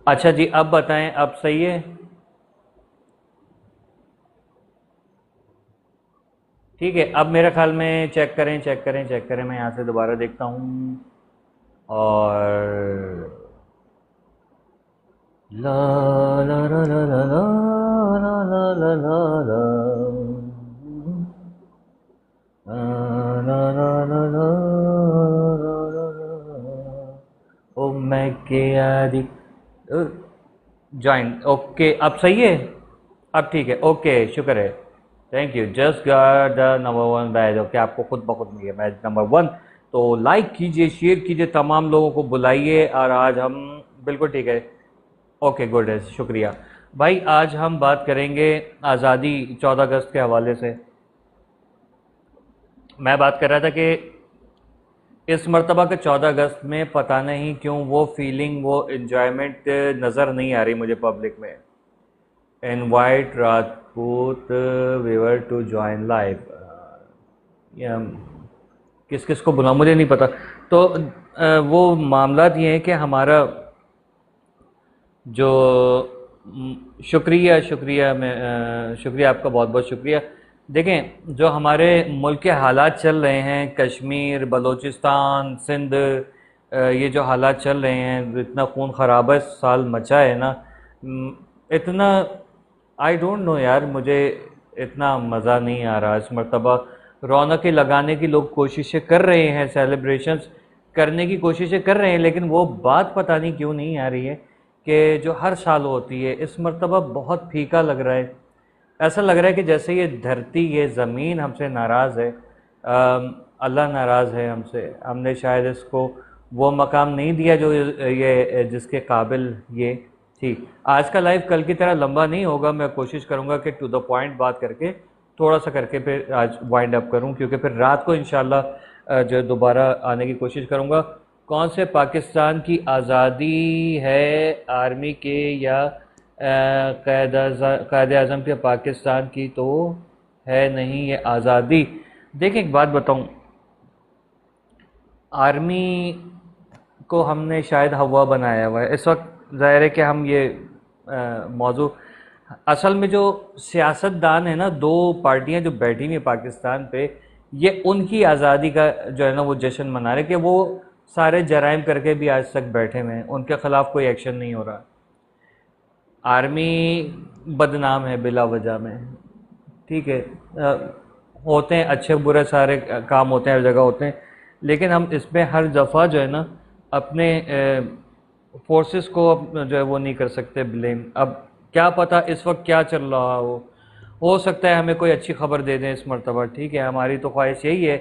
अच्छा जी, अब बताएं, अब सही है? ठीक है, अब मेरे ख्याल में चेक करें, चेक करें, चेक करें, मैं यहाँ से दोबारा देखता हूँ। और ला ला ला ला ला ला ला ला ला ला ला ला ला ला ला ला ला ला। ओ मैं के आदि ज्वाइन। ओके, अब सही है? अब ठीक है, ओके, शुक्र है। Thank you, just got the number one batch. Okay, आपको खुद ब खुद मिल गया मैच नंबर वन। तो लाइक कीजिए, शेयर कीजिए, तमाम लोगों को बुलाइए, और आज हम बिल्कुल ठीक है। ओके, गुड है, शुक्रिया। भाई, आज हम बात करेंगे आज़ादी 14 अगस्त के हवाले से। मैं बात कर रहा था कि इस मरतबा के 14 अगस्त में पता नहीं क्यों वो फीलिंग, वो इन्जॉयमेंट नज़र नहीं आ रही मुझे पब्लिक में। Invite Rajput viewer to join live. या किस किस को बुला, मुझे नहीं पता। तो वो मामला ये है कि हमारा जो शुक्रिया, शुक्रिया, मैं शुक्रिया आपका, बहुत बहुत शुक्रिया। देखें, जो हमारे मुल्क के हालात चल रहे हैं, कश्मीर, बलूचिस्तान, सिंध, ये जो हालात चल रहे हैं, इतना खून खराबा इस साल मचा है ना, इतना आई डोंट नो यार, मुझे इतना मज़ा नहीं आ रहा इस मरतबा। रौनकें लगाने की लोग कोशिशें कर रहे हैं, सेलिब्रेशंस करने की कोशिशें कर रहे हैं, लेकिन वो बात पता नहीं क्यों नहीं आ रही है कि जो हर साल होती है। इस मरतबा बहुत फीका लग रहा है। ऐसा लग रहा है कि जैसे ये धरती, ये ज़मीन हमसे नाराज़ है। अल्लाह नाराज़ है हमसे, हमने शायद इसको वो मकाम नहीं दिया जो ये जिसके काबिल ये थी। आज का लाइव कल की तरह लंबा नहीं होगा, मैं कोशिश करूँगा कि टू द पॉइंट बात करके थोड़ा सा करके फिर आज वाइंड अप करूँ, क्योंकि फिर रात को इंशाल्लाह जो दोबारा आने की कोशिश करूँगा। कौन से पाकिस्तान की आज़ादी है, आर्मी के या कायद आज़म के? पाकिस्तान की तो है नहीं ये आज़ादी। देखिए, एक बात बताऊं, आर्मी को हमने शायद हवा बनाया हुआ है इस वक्त। ज़ाहिर है कि हम ये मौजू, असल में जो सियासतदान है ना, दो पार्टियां जो बैठी हुई हैं पाकिस्तान पे, ये उनकी आज़ादी का जो है ना वो जश्न मना रहे कि वो सारे जराइम करके भी आज तक बैठे हुए हैं, उनके खिलाफ कोई एक्शन नहीं हो रहा। आर्मी बदनाम है बिला वजह में। ठीक है, होते हैं अच्छे बुरे सारे काम होते हैं, हर जगह होते हैं, लेकिन हम इसमें हर दफ़ा जो है ना अपने फोर्सेस को जो है वो नहीं कर सकते ब्लेम। अब क्या पता इस वक्त क्या चल रहा हो सकता है हमें कोई अच्छी खबर दे दें इस मरतबा। ठीक है, हमारी तो ख्वाहिश यही है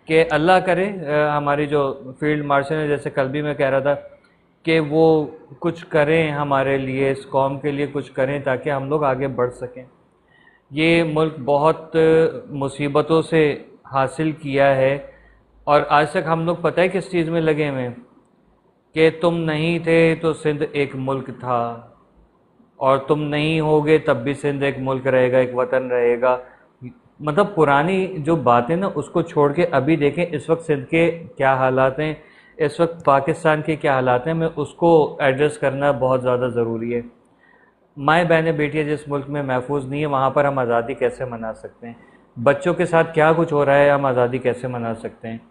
कि अल्लाह करे हमारी जो फील्ड मार्शल है, जैसे कल भी मैं कह रहा था, कि वो कुछ करें हमारे लिए, इस कौम के लिए कुछ करें ताकि हम लोग आगे बढ़ सकें। ये मुल्क बहुत मुसीबतों से हासिल किया है, और आज तक हम लोग पता है किस चीज़ में लगे हुए हैं, कि तुम नहीं थे तो सिंध एक मुल्क था, और तुम नहीं होगे तब भी सिंध एक मुल्क रहेगा, एक वतन रहेगा। मतलब पुरानी जो बातें ना उसको छोड़ के अभी देखें इस वक्त सिंध के क्या हालात हैं, इस वक्त पाकिस्तान के क्या हालात हैं, मैं उसको एड्रेस करना बहुत ज़्यादा ज़रूरी है। माएँ बहनें बेटियाँ जिस मुल्क में महफूज नहीं है, वहाँ पर हम आज़ादी कैसे मना सकते हैं? बच्चों के साथ क्या कुछ हो रहा है, हम आज़ादी कैसे मना सकते हैं?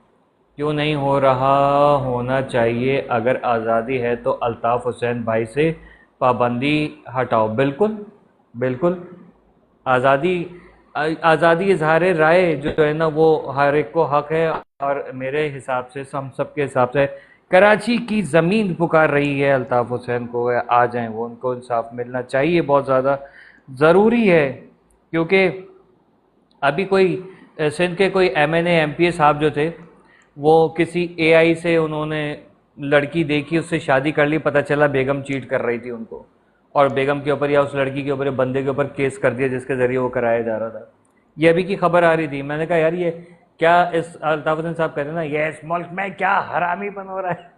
क्यों नहीं हो रहा? होना चाहिए। अगर आज़ादी है तो अल्ताफ़ हुसैन भाई से पाबंदी हटाओ। बिल्कुल, बिल्कुल। आज़ादी, आज़ादी इजहार राय जो है ना वो हर एक को हक है, और मेरे हिसाब से, हम सब के हिसाब से, कराची की ज़मीन पुकार रही है अल्ताफ़ हुसैन को, आ जाएं वो, उनको इंसाफ मिलना चाहिए, बहुत ज़्यादा ज़रूरी है। क्योंकि अभी कोई सिंध के कोई एमएनए एमपीए साहब जो थे, वो किसी एआई से उन्होंने लड़की देखी, उससे शादी कर ली, पता चला बेगम चीट कर रही थी उनको, और बेगम के ऊपर या उस लड़की के ऊपर या बंदे के ऊपर केस कर दिया जिसके ज़रिए वो कराया जा रहा था। ये अभी की खबर आ रही थी। मैंने कहा यार, ये क्या, इस अल्ताफ हुसैन साहब कहते हैं ना, ये इस मुल्क में क्या हरामीपन हो रहा है।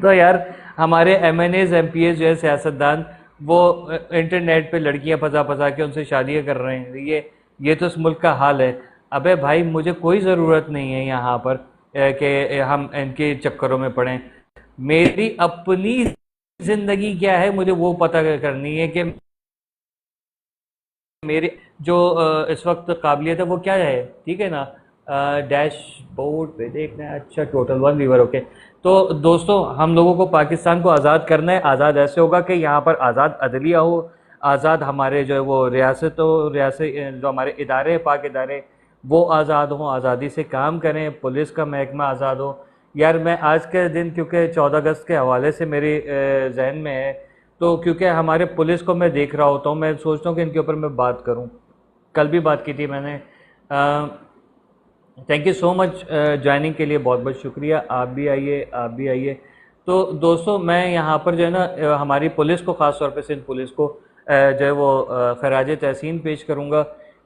तो यार, हमारे एमएनएज एमपीएस जो है सियासतदान, वो इंटरनेट पे लड़कियां फंसा फंसा के उनसे शादियां कर रहे हैं। ये तो इस मुल्क का हाल है। अबे भाई, मुझे कोई ज़रूरत नहीं है यहाँ पर कि हम इनके चक्करों में पड़ें। मेरी अपनी ज़िंदगी क्या है मुझे वो पता करनी है कि मेरे जो इस वक्त काबिलियत है वो क्या है, ठीक है ना। डैशबोर्ड पे देखना है, अच्छा टोटल 1 वीवर, ओके। तो दोस्तों हम लोगों को पाकिस्तान को आज़ाद करना है। आज़ाद ऐसे होगा कि यहाँ पर आज़ाद अदलिया हो, आज़ाद हमारे जो है वो रियासत हो, रियासत जो हमारे इदारे पाक इदारे वो आज़ाद हों, आज़ादी से काम करें, पुलिस का महकमा आज़ाद हो। यार मैं आज के दिन क्योंकि 14 अगस्त के हवाले से मेरे जहन में है, तो क्योंकि हमारे पुलिस को मैं देख रहा होता हूँ, मैं सोचता हूँ कि इनके ऊपर मैं बात करूँ। कल भी बात की थी मैंने। Thank you so much joining के लिए, बहुत बहुत शुक्रिया। आप भी आइए, आप भी आइए। तो दोस्तों मैं यहाँ पर जो है ना हमारी पुलिस को, ख़ास तौर पे सिंध पुलिस को जो है वो खराज तहसीन पेश करूँगा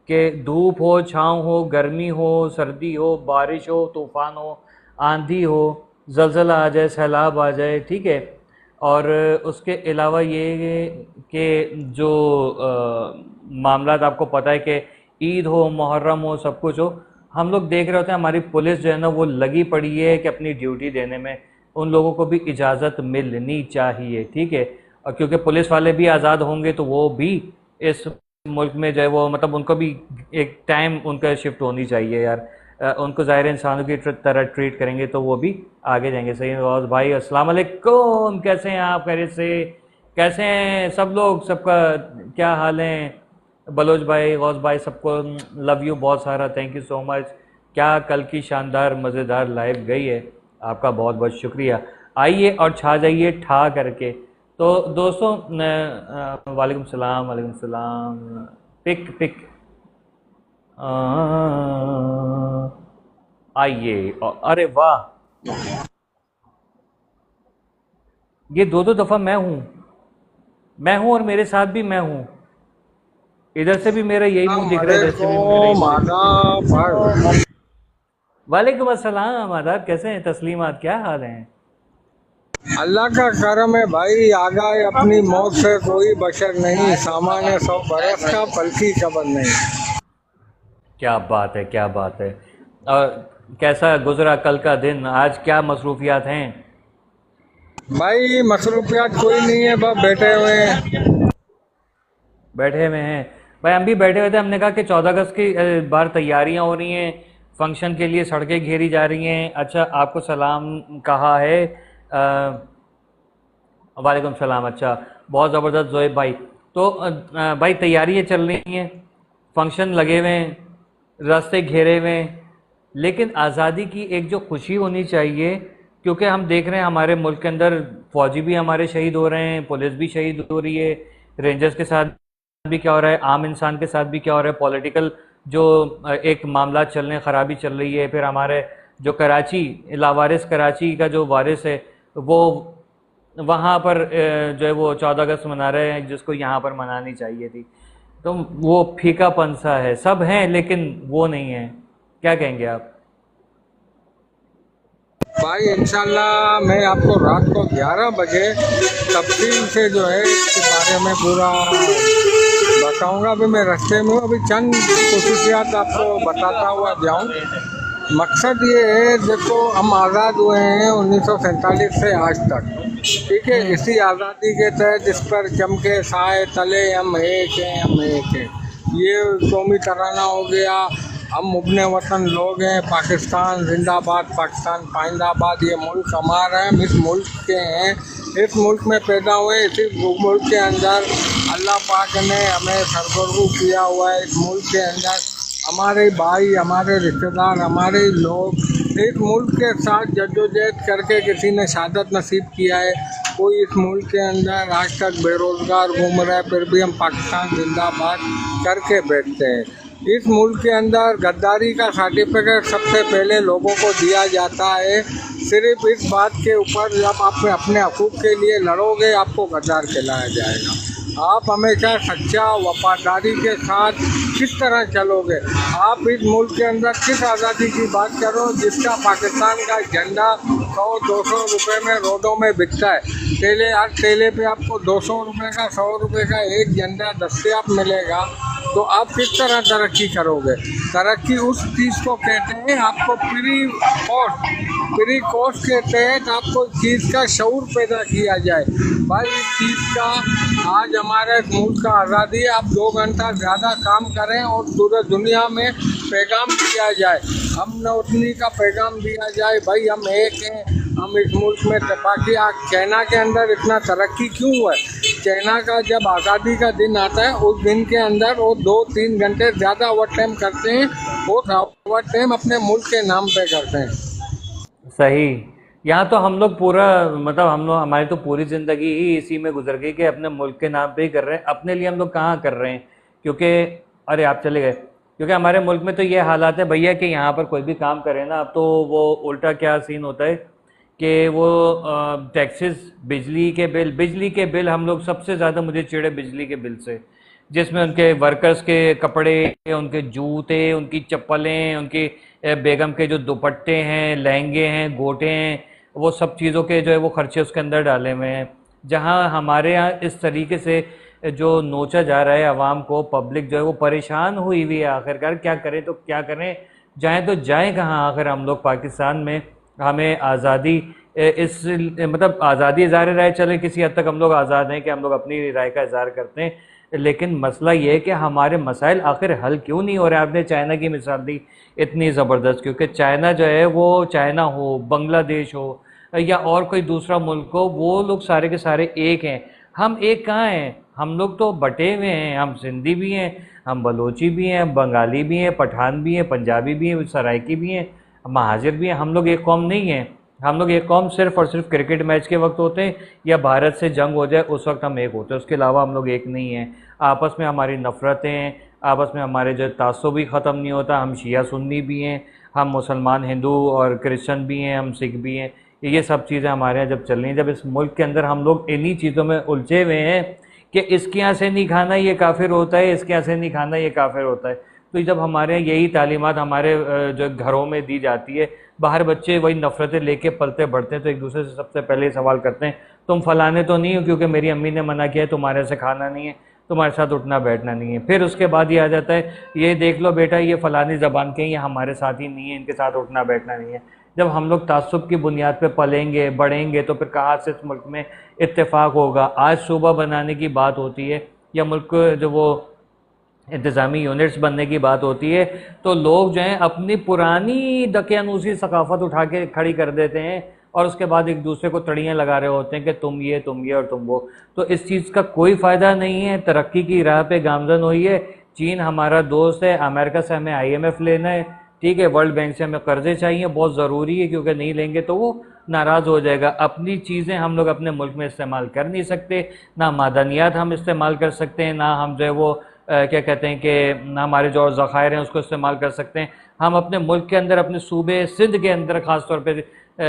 कि धूप हो, छाँव हो, गर्मी हो, सर्दी हो, बारिश हो, तूफ़ान हो, आंधी हो, ज़लज़ला आ जाए, सैलाब आ जाए, ठीक है। और उसके अलावा ये कि जो मामलात आपको पता है कि ईद हो, मुहर्रम हो, सब कुछ हो, हम लोग देख रहे होते हैं हमारी पुलिस जो है ना वो लगी पड़ी है कि अपनी ड्यूटी देने में। उन लोगों को भी इजाज़त मिलनी चाहिए, ठीक है। और क्योंकि पुलिस वाले भी आज़ाद होंगे तो वो भी इस मुल्क में जो है वो मतलब उनको भी एक टाइम उनका शिफ्ट होनी चाहिए यार। उनको ज़ाहिर इंसानों की तरह ट्रीट करेंगे तो वो भी आगे जाएंगे। सही है भाई, अस्सलाम वालेकुम, कैसे हैं आप? खैरियत से? कैसे हैं सब लोग? सबका क्या हाल है? बलोच भाई, गौस भाई, सबको लव यू बहुत सारा, थैंक यू सो मच। क्या कल की शानदार मज़ेदार लाइव गई है, आपका बहुत बहुत शुक्रिया। आइए और छा जाइए ठा करके। तो दोस्तों वालेकुम सलाम, वालेकुम सलाम। पिक पिक आइए अरे वाह, ये दो दो दफ़ा मैं हूँ और मेरे साथ भी मैं हूँ। इधर से भी मेरा यही मुंह दिख रहा है, इधर से भी मेरा यही मुंह दिख रहा है। वालेकुम अस्सलाम, आदाब, कैसे हैं? तस्लीमात, क्या हाल हैं? अल्लाह का करम है भाई, आगा अपनी मौत से कोई बशर नहीं, सामान्य 100 बरस का पलकी कबर नहीं। क्या बात है, क्या बात है। और कैसा गुजरा कल का दिन? आज क्या मसरूफियात हैं? भाई मसरूफियात कोई नहीं है, बस बैठे हुए हैं। बैठे हुए हैं भाई, हम भी बैठे हुए थे। हमने कहा कि 14 अगस्त की बार तैयारियां हो रही हैं, फंक्शन के लिए सड़कें घेरी जा रही हैं। अच्छा आपको सलाम कहा है, वालेकुम सलाम। अच्छा बहुत ज़बरदस्त जोएब भाई। तो भाई तैयारियां चल रही हैं, फंक्शन लगे हुए हैं, रास्ते घेरे हुए हैं, लेकिन आज़ादी की एक जो खुशी होनी चाहिए, क्योंकि हम देख रहे हैं हमारे मुल्क के अंदर फ़ौजी भी हमारे शहीद हो रहे हैं, पुलिस भी शहीद हो रही है, रेंजर्स के साथ भी क्या हो रहा है, आम इंसान के साथ भी क्या हो रहा है, पॉलिटिकल जो एक मामला चल रहे हैं, ख़राबी चल रही है। फिर हमारे जो कराची, लावारिस कराची का जो वारिस है वो वहाँ पर जो है वो 14 अगस्त मना रहे हैं जिसको यहाँ पर मनानी चाहिए थी। तो वो फीकापन सा है, सब हैं लेकिन वो नहीं है। क्या कहेंगे आप? भाई इंशाल्लाह मैं आपको रात को 11 बजे तफसील से जो है इसके बारे में पूरा बताऊंगा। अभी मैं रास्ते में हूँ, अभी चंद खसूसियात आपको बताता हुआ जाऊँ। मकसद ये है, देखो हम आज़ाद हुए हैं 1947 से आज तक, ठीक है। इसी आज़ादी के तहत इस पर जम के साए तले हम एक हैं, हम एक हैं, ये कौमी तराना हो गया। हम मुब्ने वतन लोग हैं, पाकिस्तान जिंदाबाद, पाकिस्तान पाइंदाबाद, ये मुल्क हमारा है, हम इस मुल्क के हैं, इस मुल्क में पैदा हुए। इसी मुल्क के अंदर अल्लाह पाक ने हमें सरगर्म किया हुआ है। इस मुल्क के अंदर हमारे भाई, हमारे रिश्तेदार, हमारे लोग इस मुल्क के साथ जद्दोजहद करके किसी ने शहादत नसीब किया है। कोई इस मुल्क के अंदर आज तक बेरोज़गार घूम रहा है, फिर भी हम पाकिस्तान जिंदाबाद करके बैठते हैं। इस मुल्क के अंदर गद्दारी का सर्टिफिकेट सबसे पहले लोगों को दिया जाता है, सिर्फ इस बात के ऊपर जब आप अपने हकूक़ के लिए लड़ोगे आपको गद्दार कहलाया जाएगा। आप हमेशा सच्चा वफादारी के साथ किस तरह चलोगे? आप इस मुल्क के अंदर किस आज़ादी की बात करो जिसका पाकिस्तान का झंडा 100-200 रुपये में रोडों में बिकता है। ठेले, हर ठेले पे आपको 200 रुपये का, 100 रुपये का एक झंडा दस्तियाब मिलेगा। तो आप किस तरह तरक्की करोगे? तरक्की उस चीज़ को कहते हैं, आपको फ्री कॉस्ट के तहत आपको चीज़ का शऊर पैदा किया जाए। भाई इस चीज़ का आज हमारे मुल्क का आज़ादी है, आप 2 घंटा ज़्यादा काम करें और पूरे दुनिया में पैगाम दिया जाए, हम नौतनी का पैगाम दिया जाए, भाई हम एक हैं, हम इस मुल्क में बाकी चाइना के अंदर इतना तरक्की क्यों हुआ है? चाइना का जब आज़ादी का दिन आता है उस दिन के अंदर वो 2-3 घंटे ज़्यादा ओवर टाइम करते हैं, वो ओवर टाइम अपने मुल्क के नाम पे करते हैं। सही। यहाँ तो हम लोग पूरा मतलब हम लोग हमारी तो पूरी ज़िंदगी ही इसी में गुजर गई कि अपने मुल्क के नाम पे ही कर रहे हैं, अपने लिए हम लोग कहाँ कर रहे हैं। क्योंकि अरे आप चले गए, क्योंकि हमारे मुल्क में तो ये हालात है भैया कि यहाँ पर कोई भी काम करे ना, अब तो वो उल्टा क्या सीन होता है कि वो टैक्सेस, बिजली के बिल हम लोग सबसे ज़्यादा मुझे चिढ़े बिजली के बिल से, जिसमें उनके वर्कर्स के कपड़े, उनके जूते, उनकी चप्पलें, उनकी बेगम के जो दुपट्टे हैं, लहंगे हैं, गोटे हैं, वो सब चीज़ों के जो है वो खर्चे उसके अंदर डाले हुए हैं। जहाँ हमारे यहाँ इस तरीके से जो नोचा जा रहा है आवाम को, पब्लिक जो है वो परेशान हुई हुई है। आखिरकार क्या करें तो क्या करें, जाएं तो जाएं कहाँ? आखिर हम लोग पाकिस्तान में हमें आज़ादी इस मतलब आज़ादी इज़हार राय, चले किसी हद तक हम लोग आज़ाद हैं कि हम लोग अपनी राय का इज़हार करते हैं, लेकिन मसला ये है कि हमारे मसाइल आखिर हल क्यों नहीं हो रहे? आपने चाइना की मिसाल दी इतनी ज़बरदस्त, क्योंकि चाइना जो है वो चाइना हो, बांग्लादेश हो या और कोई दूसरा मुल्क हो, वो लोग सारे के सारे एक हैं। हम एक कहाँ हैं? हम लोग तो बटे हुए हैं। हम सिंधी भी हैं, हम बलोची भी हैं, बंगाली भी हैं, पठान भी हैं, पंजाबी भी हैं, सराइकी भी हैं, महाजिर भी हैं। हम लोग एक कौम नहीं हैं। हम लोग एक कौम सिर्फ़ और सिर्फ क्रिकेट मैच के वक्त होते हैं या भारत से जंग हो जाए उस वक्त हम एक होते हैं, उसके अलावा हम लोग एक नहीं हैं। आपस में हमारी नफ़रतें हैं, आपस में हमारे जो तासुब भी ख़त्म नहीं होता। हम शिया सुन्नी भी हैं, हम मुसलमान हिंदू और क्रिश्चन भी हैं, हम सिख भी हैं। ये सब चीज़ें हमारे यहाँ जब चल रही हैं, जब इस मुल्क के अंदर हम लोग इन्हीं चीज़ों में उलझे हुए हैं कि इसके यहाँ से नहीं खाना ये काफिर होता है, इसके यहाँ से नहीं खाना ये काफिर होता है। तो जब हमारे यहाँ यही तालीमात हमारे जो घरों में दी जाती है, बाहर बच्चे वही नफ़रतें लेके पलते बढ़ते हैं, तो एक दूसरे से सबसे पहले सवाल करते हैं तुम फलाने तो नहीं हो क्योंकि मेरी अम्मी ने मना किया है, तुम्हारे से खाना नहीं है, तुम्हारे साथ उठना बैठना नहीं है। फिर उसके बाद ये आ जाता है, ये देख लो बेटा ये फ़लानी ज़बान के, ये हमारे साथ ही नहीं है, इनके साथ उठना बैठना नहीं है। जब हम लोग तासुब की बुनियाद पे पलेंगे बढ़ेंगे तो फिर कहाँ से इस मुल्क में इत्तेफाक होगा? आज सूबा बनाने की बात होती है या मुल्क जो वो इंतज़ामी यूनिट्स बनने की बात होती है, तो लोग जो हैं अपनी पुरानी दकियानूसी सकाफ़त उठा के खड़ी कर देते हैं और उसके बाद एक दूसरे को तड़ियाँ लगा रहे होते हैं कि तुम ये और तुम वो। तो इस चीज़ का कोई फ़ायदा नहीं है। तरक्की की राह पे गामज़न हुई है। चीन हमारा दोस्त है, अमेरिका से हमें IMF लेना है, ठीक है, वर्ल्ड बैंक से हमें कर्जे चाहिए, बहुत ज़रूरी है, क्योंकि नहीं लेंगे तो वो नाराज़ हो जाएगा। अपनी चीज़ें हम लोग अपने मुल्क में इस्तेमाल कर नहीं सकते, ना मादनियात हम इस्तेमाल कर सकते हैं, ना हम जो है वो क्या कहते हैं कि हमारे जो ज़ख़ायर हैं उसको इस्तेमाल कर सकते हैं। हम अपने मुल्क के अंदर, अपने सूबे सिंध के अंदर ख़ास तौर पे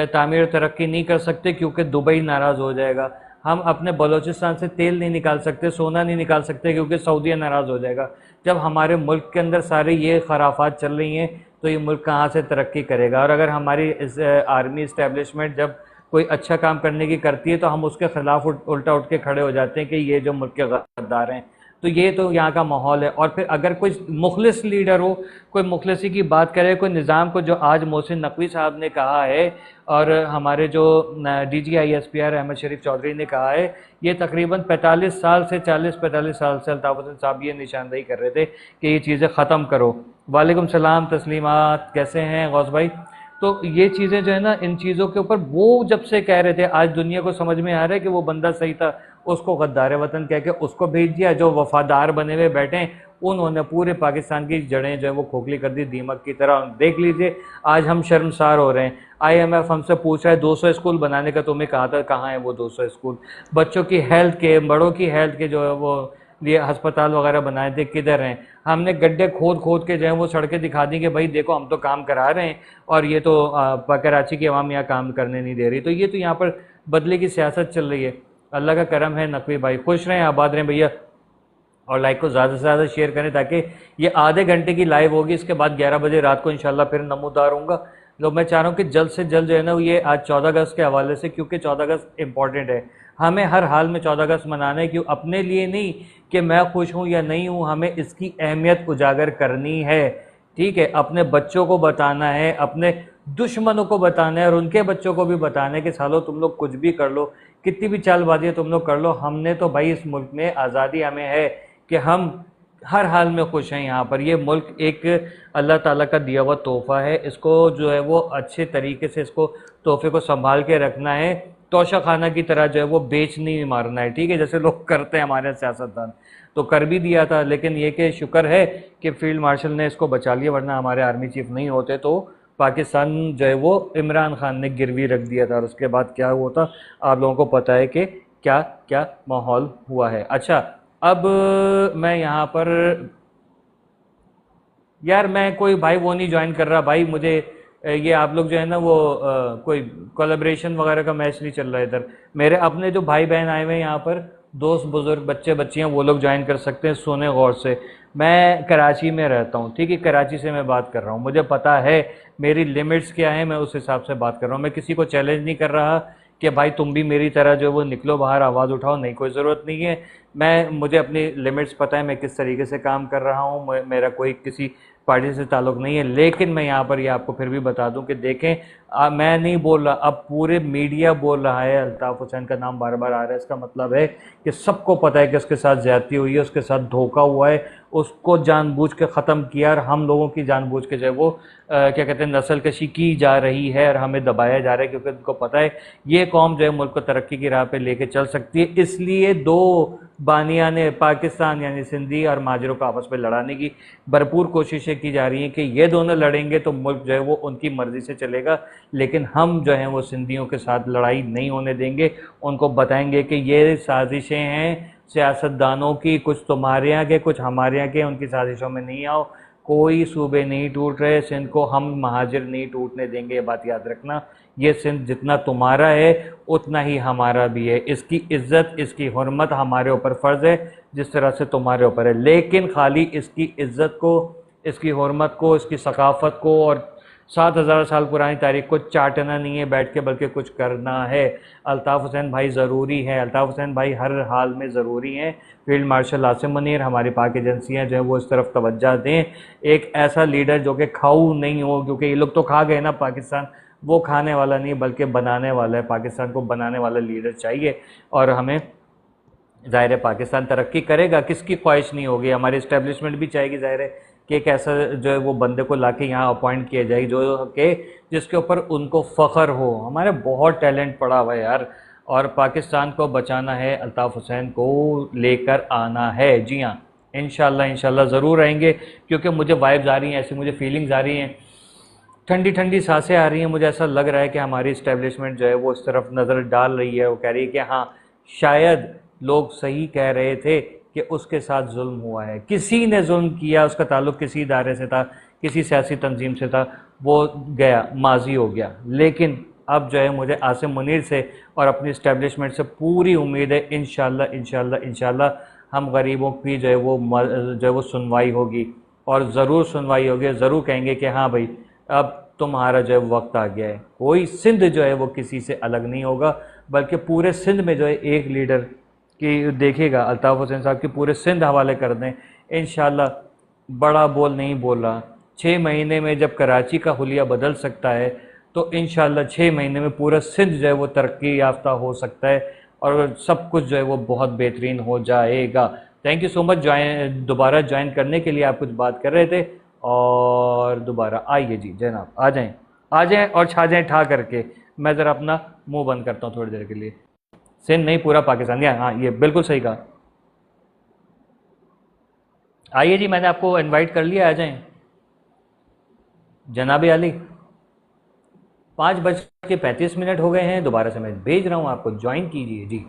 तामीर तरक्की नहीं कर सकते क्योंकि दुबई नाराज़ हो जाएगा। हम अपने बलूचिस्तान से तेल नहीं निकाल सकते, सोना नहीं निकाल सकते क्योंकि सऊदीया नाराज़ हो जाएगा। जब हमारे मुल्क के अंदर सारे ये खराफात चल रही हैं तो ये मुल्क कहाँ से तरक्की करेगा? और अगर हमारी इस आर्मी इस्टेब्लिशमेंट जब कोई अच्छा काम करने की करती है तो हम उसके ख़िलाफ़ उल्टा उठ के खड़े हो जाते हैं कि ये जो मुल्क के गद्दार हैं। तो ये तो यहाँ का माहौल है। और फिर अगर कोई मुखलिस लीडर हो, कोई मुखलिसी की बात करे, कोई निज़ाम को, जो आज मोहसिन नकवी साहब ने कहा है और हमारे जो DGI SPR अहमद शरीफ चौधरी ने कहा है, ये तकरीबन 45 साल से 40-45 साल से अल्ताफ़ हुसैन साहब ये निशानदेही कर रहे थे कि ये चीज़ें ख़त्म करो। वालेकुम सलाम, तस्लीमात, कैसे हैं गौस भाई? तो ये चीज़ें जो है ना, इन चीज़ों के ऊपर वो जब से कह रहे थे, आज दुनिया को समझ में आ रहा है कि वो बंदा सही था, उसको गद्दार वतन कह के उसको भेज दिया। जो वफादार बने हुए बैठे हैं उन्होंने पूरे पाकिस्तान की जड़ें जो है वो खोखली कर दी दीमक की तरह। देख लीजिए आज हम शर्मसार हो रहे हैं। IMF हमसे पूछ रहा है 200 स्कूल बनाने का, तुम्हें कहा था, कहाँ है वो 200 स्कूल? बच्चों की हेल्थ के, बड़ों की हेल्थ के जो है वो लिए अस्पताल वगैरह बनाए थे, किधर हैं? हमने गड्ढे खोद के जो है वो सड़कें दिखा दी कि भाई देखो हम तो काम करा रहे हैं और ये तो कराची की आवाम यहाँ काम करने नहीं दे रही। तो ये तो यहाँ पर बदले की सियासत चल रही है। अल्लाह का करम है, नकवी भाई खुश रहें, आबाद रहें भैया। और लाइक को ज़्यादा से ज़्यादा शेयर करें ताकि ये आधे घंटे की लाइव होगी, इसके बाद 11 बजे रात को इंशाल्लाह फिर नमूदार होऊंगा। तो मैं चाह रहा हूँ कि जल्द से जल्द जो है ना ये आज 14 अगस्त के हवाले से, क्योंकि 14 अगस्त इम्पॉर्टेंट है, हमें हर हाल में 14 अगस्त मनाना है, क्यों? अपने लिए नहीं कि मैं खुश हूँ या नहीं हूँ, हमें इसकी अहमियत उजागर करनी है, ठीक है? अपने बच्चों को बताना है, अपने दुश्मनों को बताना है और उनके बच्चों को भी बताना है कि सालो तुम लोग कुछ भी कर लो, कितनी भी चालबाजी तुम लोग कर लो, हमने तो भाई इस मुल्क में आज़ादी हमें है कि हम हर हाल में खुश हैं यहाँ पर। ये मुल्क एक अल्लाह ताला का दिया हुआ तोहफ़ा है, इसको जो है वो अच्छे तरीके से इसको तोहफे को संभाल के रखना है, तोशा खाना की तरह जो है वो बेच नहीं मारना है, ठीक है? जैसे लोग करते हैं हमारे सियासतदान, तो कर भी दिया था, लेकिन ये कि शुक्र है कि फील्ड मार्शल ने इसको बचा लिया, वरना हमारे आर्मी चीफ नहीं होते तो पाकिस्तान जो है वो इमरान खान ने गिरवी रख दिया था, और उसके बाद क्या हुआ था आप लोगों को पता है कि क्या क्या माहौल हुआ है। अच्छा, अब मैं यहाँ पर, यार मैं कोई भाई वो नहीं ज्वाइन कर रहा भाई, मुझे ये आप लोग जो है ना वो कोई कोलैबोरेशन वगैरह का मैच नहीं चल रहा है इधर। मेरे अपने जो भाई बहन आए हुए हैं यहाँ पर, दोस्त बुजुर्ग बच्चे बच्चियाँ, वो लोग ज्वाइन कर सकते हैं, सुने गौर से। मैं कराची में रहता हूँ, ठीक है? कराची से मैं बात कर रहा हूँ, मुझे पता है मेरी लिमिट्स क्या है, मैं उस हिसाब से बात कर रहा हूँ। मैं किसी को चैलेंज नहीं कर रहा कि भाई तुम भी मेरी तरह जो वो निकलो बाहर, आवाज़ उठाओ, नहीं, कोई ज़रूरत नहीं है। मुझे अपनी लिमिट्स पता है, मैं किस तरीके से काम कर रहा हूँ, मेरा कोई किसी पार्टी से ताल्लुक़ नहीं है। लेकिन मैं यहाँ पर ये आपको फिर भी बता दूँ कि देखें, मैं नहीं बोल रहा, अब पूरे मीडिया बोल रहा है, अल्ताफ़ हुसैन का नाम बार बार आ रहा है, इसका मतलब है कि सबको पता है कि उसके साथ ज़्यादती हुई है, उसके साथ धोखा हुआ है, उसको जानबूझ के ख़त्म किया, और हम लोगों की जानबूझ के जो है वो क्या कहते हैं, नस्ल कशी की जा रही है और हमें दबाया जा रहा है, क्योंकि उनको पता है ये कौम जो है मुल्क को तरक्की की राह पे लेके चल सकती है। इसलिए दो बानिया ने पाकिस्तान यानी सिंधी और माजरों को आपस में लड़ाने की भरपूर कोशिशें की जा रही हैं कि ये दोनों लड़ेंगे तो मुल्क जो है वो उनकी मर्ज़ी से चलेगा, लेकिन हम जो हैं वो सिंधियों के साथ लड़ाई नहीं होने देंगे। उनको बताएंगे कि ये साजिशें हैं सियासतदानों की, कुछ तुम्हारे यहाँ के, कुछ हमारे यहाँ के, उनकी साजिशों में नहीं आओ। कोई सूबे नहीं टूट रहे, सिंध को हम महाजिर नहीं टूटने देंगे, ये बात याद रखना। ये सिंध जितना तुम्हारा है उतना ही हमारा भी है, इसकी इज़्ज़त, इसकी हुर्मत हमारे ऊपर फ़र्ज़ है जिस तरह से तुम्हारे ऊपर है। लेकिन खाली इसकी इज़्ज़त को, इसकी हुर्मत को, इसकी सकाफ़त को और 7,000 साल पुरानी तारीख को चाटना नहीं है बैठ के, बल्कि कुछ करना है। अल्ताफ़ हुसैन भाई ज़रूरी है, अल्ताफ़ हुसैन भाई हर हाल में ज़रूरी हैं। फील्ड मार्शल आसिम मुनीर, हमारी पाक एजेंसियाँ जो है वो इस तरफ तवज्जो दें, एक ऐसा लीडर जो कि खाऊ नहीं हो, क्योंकि ये लोग तो खा गए ना पाकिस्तान, वो खाने वाला नहीं बल्कि बनाने वाला है। पाकिस्तान को बनाने वाला लीडर चाहिए, और हमें ज़ाहिर है पाकिस्तान तरक्की करेगा, किसकी ख्वाहिश नहीं होगी, हमारी इस्टेब्लिशमेंट भी चाहेगी ज़ाहिर है कि एक ऐसा जो है वो बंदे को लाके यहाँ अपॉइंट किया जाए जो कि जिसके ऊपर उनको फ़ख्र हो। हमारे बहुत टैलेंट पड़ा हुआ है यार, और पाकिस्तान को बचाना है, अल्ताफ़ हुसैन को लेकर आना है। जी हाँ, इंशाल्लाह इंशाल्लाह ज़रूर रहेंगे, क्योंकि मुझे वाइब्स आ रही हैं, ऐसी मुझे फीलिंग्स आ रही हैं, ठंडी ठंडी सांसें आ रही हैं। मुझे ऐसा लग रहा है कि हमारी इस्टेब्लिशमेंट जो है वो इस तरफ नज़र डाल रही है, वो कह रही है कि हाँ शायद लोग सही कह रहे थे कि उसके साथ जुल्म हुआ है, किसी ने जुल्म किया, उसका ताल्लुक़ किसी इदारे से था, किसी सियासी तंजीम से था, वो गया, माजी हो गया। लेकिन अब जो है मुझे आसिम मुनीर से और अपनी इस्टेब्लिशमेंट से पूरी उम्मीद है, इंशाल्लाह इंशाल्लाह इंशाल्लाह हम गरीबों की जो है वो सुनवाई होगी, और ज़रूर सुनवाई होगी, ज़रूर कहेंगे कि हाँ भाई अब तुम्हारा जो है वक्त आ गया है। कोई सिंध जो है वो किसी से अलग नहीं होगा, बल्कि पूरे सिंध में जो है एक लीडर की देखिएगा, अल्ताफ़ हुसैन साहब की पूरे सिंध हवाले कर दें इंशाल्लाह। बड़ा बोल नहीं बोल रहा, 6 महीने में जब कराची का हुलिया बदल सकता है तो इंशाल्लाह 6 महीने में पूरा सिंध जो है वो तरक्की याफ्ता हो सकता है, और सब कुछ जो है वो बहुत बेहतरीन हो जाएगा। थैंक यू सो मच दोबारा ज्वाइन करने के लिए। आप कुछ बात कर रहे थे, और दोबारा आइए जी जनाब, आ जाएं और छा जाएं ठा करके। मैं ज़रा अपना मुंह बंद करता हूँ थोड़ी देर के लिए। सिंध नहीं, पूरा पाकिस्तान। हाँ, ये बिल्कुल सही कहा। आइए जी, मैंने आपको इनवाइट कर लिया, आ जाएं जनाब आली। 5:35 हो गए हैं, दोबारा से मैं भेज रहा हूँ आपको, ज्वाइन कीजिए जी।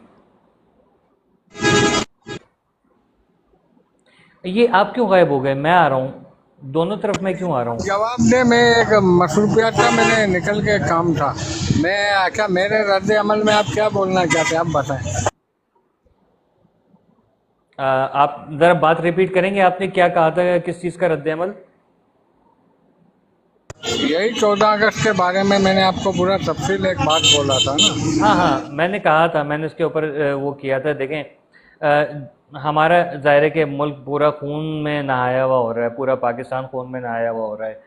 ये आप क्यों गायब हो गए? मैं आ रहा हूँ, दोनों तरफ मैं क्यों आ रहा हूँ? जवाब दे, मैं एक मसरूफियत था, मैंने निकल के काम था। मैं क्या, मेरे रद्द अमल में आप क्या बोलना चाहते हैं, आप बताएं। आप ज़रा बात रिपीट करेंगे, आपने क्या कहा था, किस चीज़ का रद्द अमल? यही 14 अगस्त के बारे में मैंने आपको पूरा तफसील एक बात बोला था ना। हाँ हाँ, मैंने कहा था, मैंने उसके ऊपर वो किया था। देखें, हमारा ज़ाहिर है कि मुल्क पूरा खून में नहाया हुआ हो रहा है, पूरा पाकिस्तान खून में नहाया हुआ हो रहा है।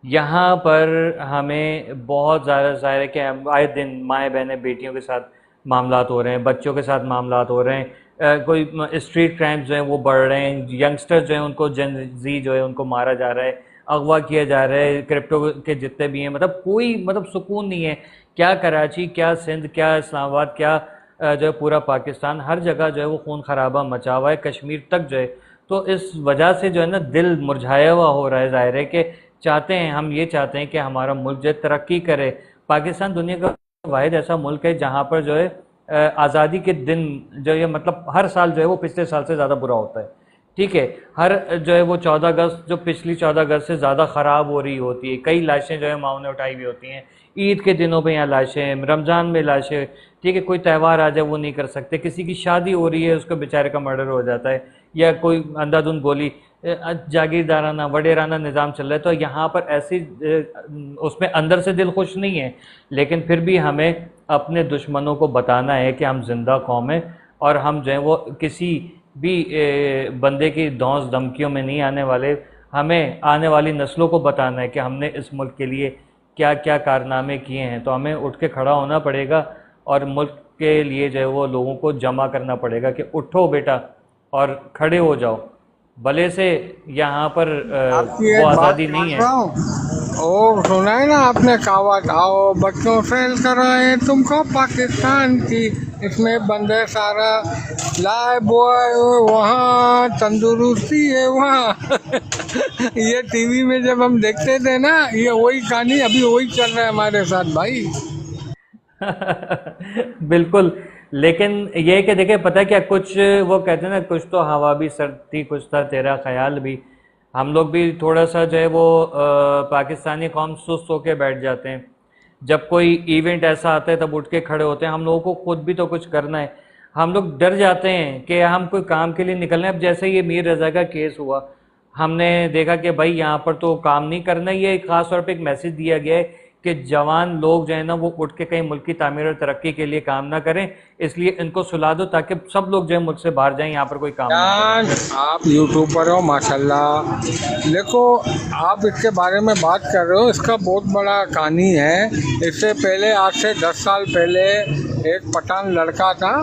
यहाँ पर हमें बहुत ज़्यादा ज़ाहिर है कि हम आए दिन माएँ बहनें बेटियों के साथ मामलात हो रहे हैं, बच्चों के साथ मामलात हो रहे हैं। कोई स्ट्रीट क्राइम्स जो हैं वो बढ़ रहे हैं, यंगस्टर्स जो हैं उनको जन जी जो है उनको मारा जा रहा है, अगवा किया जा रहा है, क्रिप्टो के जितने भी हैं, मतलब कोई मतलब सुकून नहीं है। क्या कराची, क्या सिंध, क्या इस्लामाबाद, क्या जो है पूरा पाकिस्तान, हर जगह जो है वो खून खराबा मचा हुआ है, कश्मीर तक जो है। तो इस वजह से जो है ना दिल मुरझाया हुआ हो रहा है। ज़ाहिर है कि चाहते हैं, हम ये चाहते हैं कि हमारा मुल्क जो है तरक्की करे। पाकिस्तान दुनिया का वाहिद ऐसा मुल्क है जहाँ पर जो है आज़ादी के दिन जो है मतलब हर साल जो है वो पिछले साल से ज़्यादा बुरा होता है। ठीक है, हर जो है वो 14 अगस्त जो पिछली 14 अगस्त से ज़्यादा ख़राब हो रही होती है। कई लाशें जो है माओ ने उठाई हुई होती हैं, ईद के दिनों पे यहाँ लाशें, रमज़ान में लाशें। ठीक है, कोई त्यौहार आ जाए वो नहीं कर सकते, किसी की शादी हो रही है उसको बेचारे का मर्डर हो जाता है, या कोई अंधाधुंध गोली। जागीरदाराना वडेराना निज़ाम चल रहा है। तो यहाँ पर ऐसी उसमें अंदर से दिल खुश नहीं है, लेकिन फिर भी हमें अपने दुश्मनों को बताना है कि हम जिंदा कौम हैं और हम जो है वो किसी भी बंदे की धौंस धमकियों में नहीं आने वाले। हमें आने वाली नस्लों को बताना है कि हमने इस मुल्क के लिए क्या क्या कारनामे किए हैं। तो हमें उठ के खड़ा होना पड़ेगा और मुल्क के लिए जो है वो लोगों को जमा करना पड़ेगा कि उठो बेटा और खड़े हो जाओ। भले से यहाँ पर आपकी वो एक बात आज़ादी नहीं मान है। रहा हूँ, और सुना है ना आपने कहावत, आओ बच्चों से कराए तुमको पाकिस्तान की, इसमें बंदे सारा लाए बॉय वहाँ तंदुरुस्ती है वहाँ। ये टीवी में जब हम देखते थे ना, ये वही कहानी अभी वही चल रहा है हमारे साथ भाई। बिल्कुल। लेकिन ये है कि देखिए, पता है क्या, कुछ वो कहते हैं ना, कुछ तो हवा भी सर्द थी, कुछ था तेरा ख्याल भी। हम लोग भी थोड़ा सा जो है वो पाकिस्तानी कौम सुस्त होके बैठ जाते हैं। जब कोई इवेंट ऐसा आता है तब उठ के खड़े होते हैं। हम लोगों को खुद भी तो कुछ करना है। हम लोग डर जाते हैं कि हम कोई काम के लिए निकलना है। अब जैसे ये मीर रजा का केस हुआ, हमने देखा कि भाई यहाँ पर तो काम नहीं करना। ये खास तौर पे एक मैसेज दिया गया है कि जवान लोग जो है ना वो उठ के कहीं मुल्क की तामीर और तरक्की के लिए काम ना करें, इसलिए इनको सुला दो ताकि सब लोग जो है मुल्क से बाहर जाएं, यहाँ पर कोई काम ना यार करें। आप यूट्यूबर हो माशाल्लाह, देखो आप इसके बारे में बात कर रहे हो, इसका बहुत बड़ा कहानी है। इससे पहले आज से 10 साल पहले एक पठान लड़का था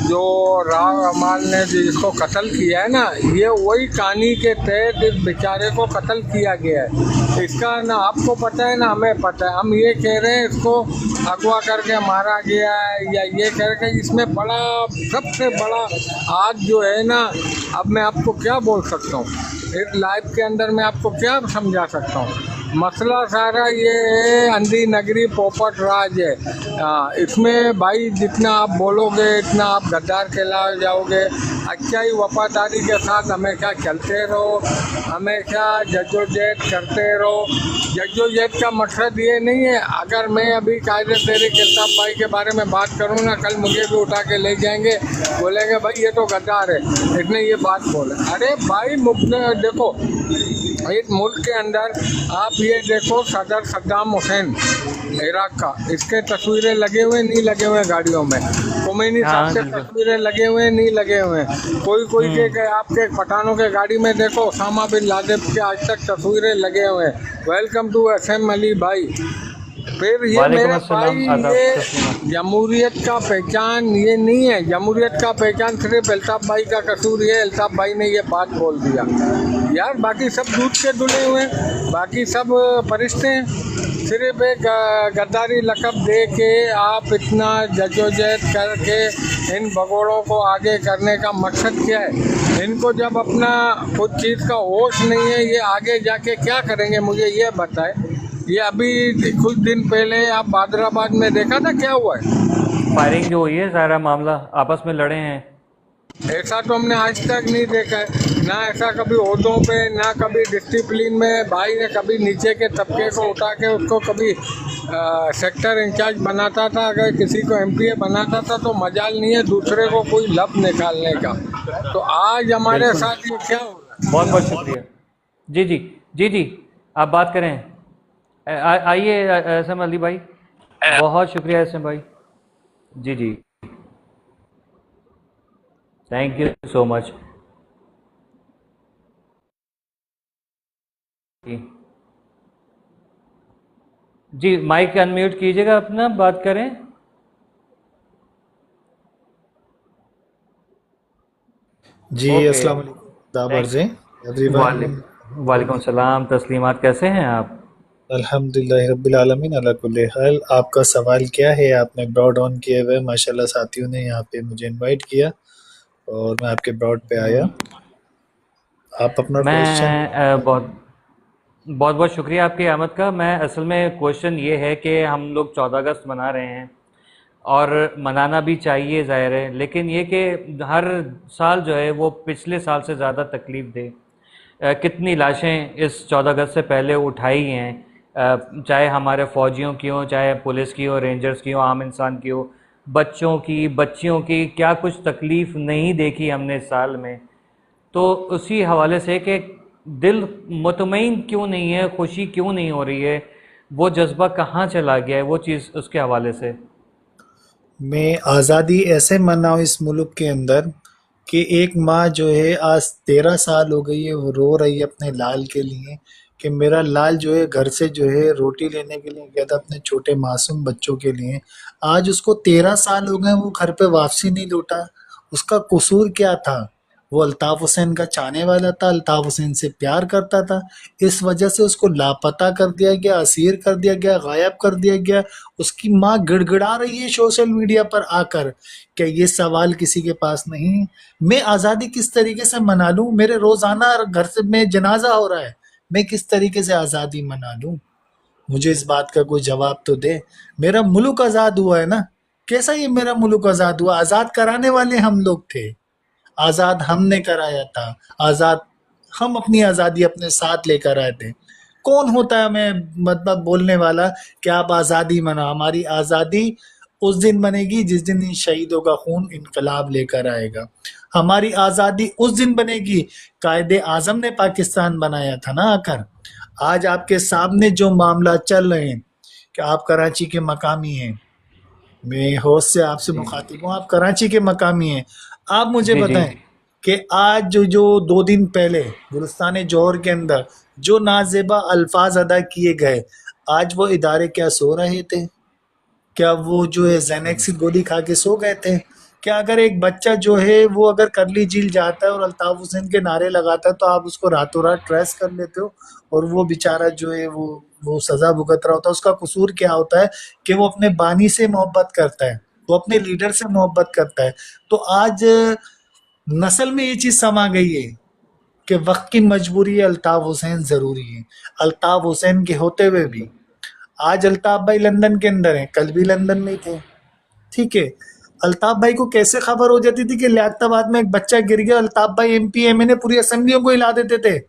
जो राव अमाल ने जिसको कत्ल किया है ना, ये वही कहानी के तहत इस बेचारे को कत्ल किया गया है। इसका ना आपको पता है ना हमें पता है। हम ये कह रहे हैं इसको अगवा करके मारा गया है या ये करके, इसमें बड़ा सबसे बड़ा आज जो है ना, अब मैं आपको क्या बोल सकता हूँ इस लाइफ के अंदर, मैं आपको क्या समझा सकता हूँ। मसला सारा ये है, अंधी नगरी पोपट राज है। इसमें भाई जितना आप बोलोगे इतना आप गद्दार कहलाए जाओगे। अच्छाई वफादारी के साथ हमेशा चलते रहो, हमेशा जद्दोजहद करते रहो। जद्दोजहद का मकसद ये नहीं है, अगर मैं अभी कायदे तेरे किताब भाई के बारे में बात करूँ ना, कल मुझे भी उठा के ले जाएंगे, बोलेंगे भाई ये तो गद्दार है, इसने ये बात बोला। अरे भाई देखो इस मुल्क के अंदर आप ये देखो, सदर सद्दाम हुसैन इराक का, इसके तस्वीरें लगे हुए नहीं लगे हुए गाड़ियों में, खोमेनी साहब हाँ के बिल्कुल। तस्वीरें लगे हुए नहीं लगे हुए। कोई के आपके पठानों के गाड़ी में देखो ओसामा बिन लादेन के आज तक तस्वीरें लगे हुए। वेलकम टू SM अली भाई। फिर ये वालेकुम मेरे अस्सलाम भाई, आदाब ये तस्लीमा। जमहूरियत का पहचान ये नहीं है। जमहूरियत का पहचान सिर्फ अल्ताफ़ भाई का कसूर है, अल्ताफ़ भाई ने ये बात बोल दिया यार। बाकी सब दूध के धुले हुए, बाकी सब फरिश्ते हैं। सिर्फ एक गद्दारी लक़ब दे के आप इतना जद्दोजहद करके इन भगोड़ों को आगे करने का मकसद क्या है? इनको जब अपना खुद चीज़ का होश नहीं है, ये आगे जाके क्या करेंगे मुझे ये बताए। ये अभी कुछ दिन पहले आप बादराबाद में देखा था क्या हुआ है? फायरिंग जो हुई है, सारा मामला आपस में लड़े हैं। ऐसा तो हमने आज तक नहीं देखा है ना। ऐसा कभी ओहदों पे ना कभी डिसिप्लिन में भाई ने कभी नीचे के तबके को उठा के उसको कभी सेक्टर इंचार्ज बनाता था, अगर किसी को MPA बनाता था तो मजाल नहीं है दूसरे को कोई लब निकालने का। तो आज हमारे बिल्कुल, साथ ये क्या हो रहा है? बहुत बहुत शुक्रिया। जी जी जी जी, आप बात करें। आइए एहसन अली भाई, बहुत शुक्रिया एहसन भाई। जी जी, थैंक यू सो मच। जी जी, माइक अनम्यूट कीजिएगा अपना, बात करें। जी, ओके, अस्सलाम वालेकुम दाबर थैंक जी, एवरीवन। वालेकुम सलाम, तस्लीमात, कैसे हैं आप? अल्हम्दुलिल्लाह रब्बिल आलमीन अला कुल्ली हाल। आपका सवाल क्या है? आपने ब्रॉड ऑन किए हुए माशाल्लाह, साथियों ने यहाँ पे मुझे इनवाइट किया और मैं आपके ब्रॉड पे आया। आप अपना क्वेश्चन। मैं बहुत बहुत बहुत शुक्रिया आपकी आमद का। मैं असल में क्वेश्चन ये है कि हम लोग 14 अगस्त मना रहे हैं और मनाना भी चाहिए ज़ाहिर है, लेकिन ये कि हर साल जो है वो पिछले साल से ज़्यादा तकलीफ़ दे। कितनी लाशें इस 14 अगस्त से पहले उठाई हैं, चाहे हमारे फ़ौजियों की हो, चाहे पुलिस की हो, रेंजर्स की हो, आम इंसान की हो, बच्चों की, बच्चियों की, क्या कुछ तकलीफ़ नहीं देखी हमने इस साल में। तो उसी हवाले से कि दिल मुतमईन क्यों नहीं है, खुशी क्यों नहीं हो रही है, वो जज्बा कहाँ चला गया है, वो चीज़ उसके हवाले से। मैं आज़ादी ऐसे मनाऊं इस मुल्क के अंदर कि एक माँ जो है आज 13 साल हो गई है, वो रो रही है अपने लाल के लिए कि मेरा लाल जो है घर से जो है रोटी लेने के लिए गया था अपने छोटे मासूम बच्चों के लिए। आज उसको 13 साल हो गए, वो घर पे वापसी नहीं लौटा। उसका कसूर क्या था? वो अल्ताफ हुसैन का चाहने वाला था, अल्ताफ हुसैन से प्यार करता था। इस वजह से उसको लापता कर दिया गया, असीर कर दिया गया, गायब कर दिया गया। उसकी माँ गिड़गिड़ा रही है सोशल मीडिया पर आकर। क्या ये सवाल किसी के पास नहीं है? मैं आज़ादी किस तरीके से मना लूं? मेरे रोजाना घर से में जनाजा हो रहा है, मैं किस तरीके से आज़ादी मना लूं? मुझे इस बात का कोई जवाब तो दे। मेरा मुल्क आज़ाद हुआ है ना, कैसा ये मेरा मुल्क आज़ाद हुआ? आज़ाद कराने वाले हम लोग थे, आज़ाद हमने कराया था। आज़ाद हम अपनी आज़ादी अपने साथ लेकर आए थे। कौन होता है मैं मतलब बोलने वाला कि आप आज़ादी मनाओ? हमारी आज़ादी उस दिन बनेगी जिस दिन इन शहीदों का खून इनकलाब लेकर आएगा। हमारी आज़ादी उस दिन बनेगी, कायदे आज़म ने पाकिस्तान बनाया था ना आकर। आज आपके सामने जो मामला चल रहे हैं कि आप कराची के मकामी हैं, मैं होश से आपसे जी मुखातिब हूँ, आप कराची के मकामी हैं। आप मुझे जी जी बताएं कि आज जो 2 दिन पहले गुलिस्तान जौहर के अंदर जो नाजेबा अल्फाज अदा किए गए, आज वो इदारे क्या सो रहे थे? क्या वो जो है जेनेक्स की गोली खा के सो गए थे? क्या अगर एक बच्चा जो है वो अगर करली झील जाता है और अल्ताफ हुसैन के नारे लगाता है तो आप उसको रातों रात ट्रेस कर लेते हो? और वो बेचारा जो है वो सजा भुगत रहा होता है। उसका कसूर क्या होता है कि वो अपने बानी से मोहब्बत करता है, वो अपने लीडर से मोहब्बत करता है। तो आज नस्ल में ये चीज समा गई है कि वक्त की मजबूरी है, अल्ताफ हुसैन जरूरी है। अल्ताफ हुसैन के होते हुए भी आज अल्ताफ भाई लंदन के अंदर हैं, कल भी लंदन में ही थे। ठीक है, अल्ताफ भाई को कैसे खबर हो जाती थी कि लियाकताबाद में एक बच्चा गिर गया, अल्ताफ भाई एमपी एमएनए पूरी असेंबलियों को हिला देते थे।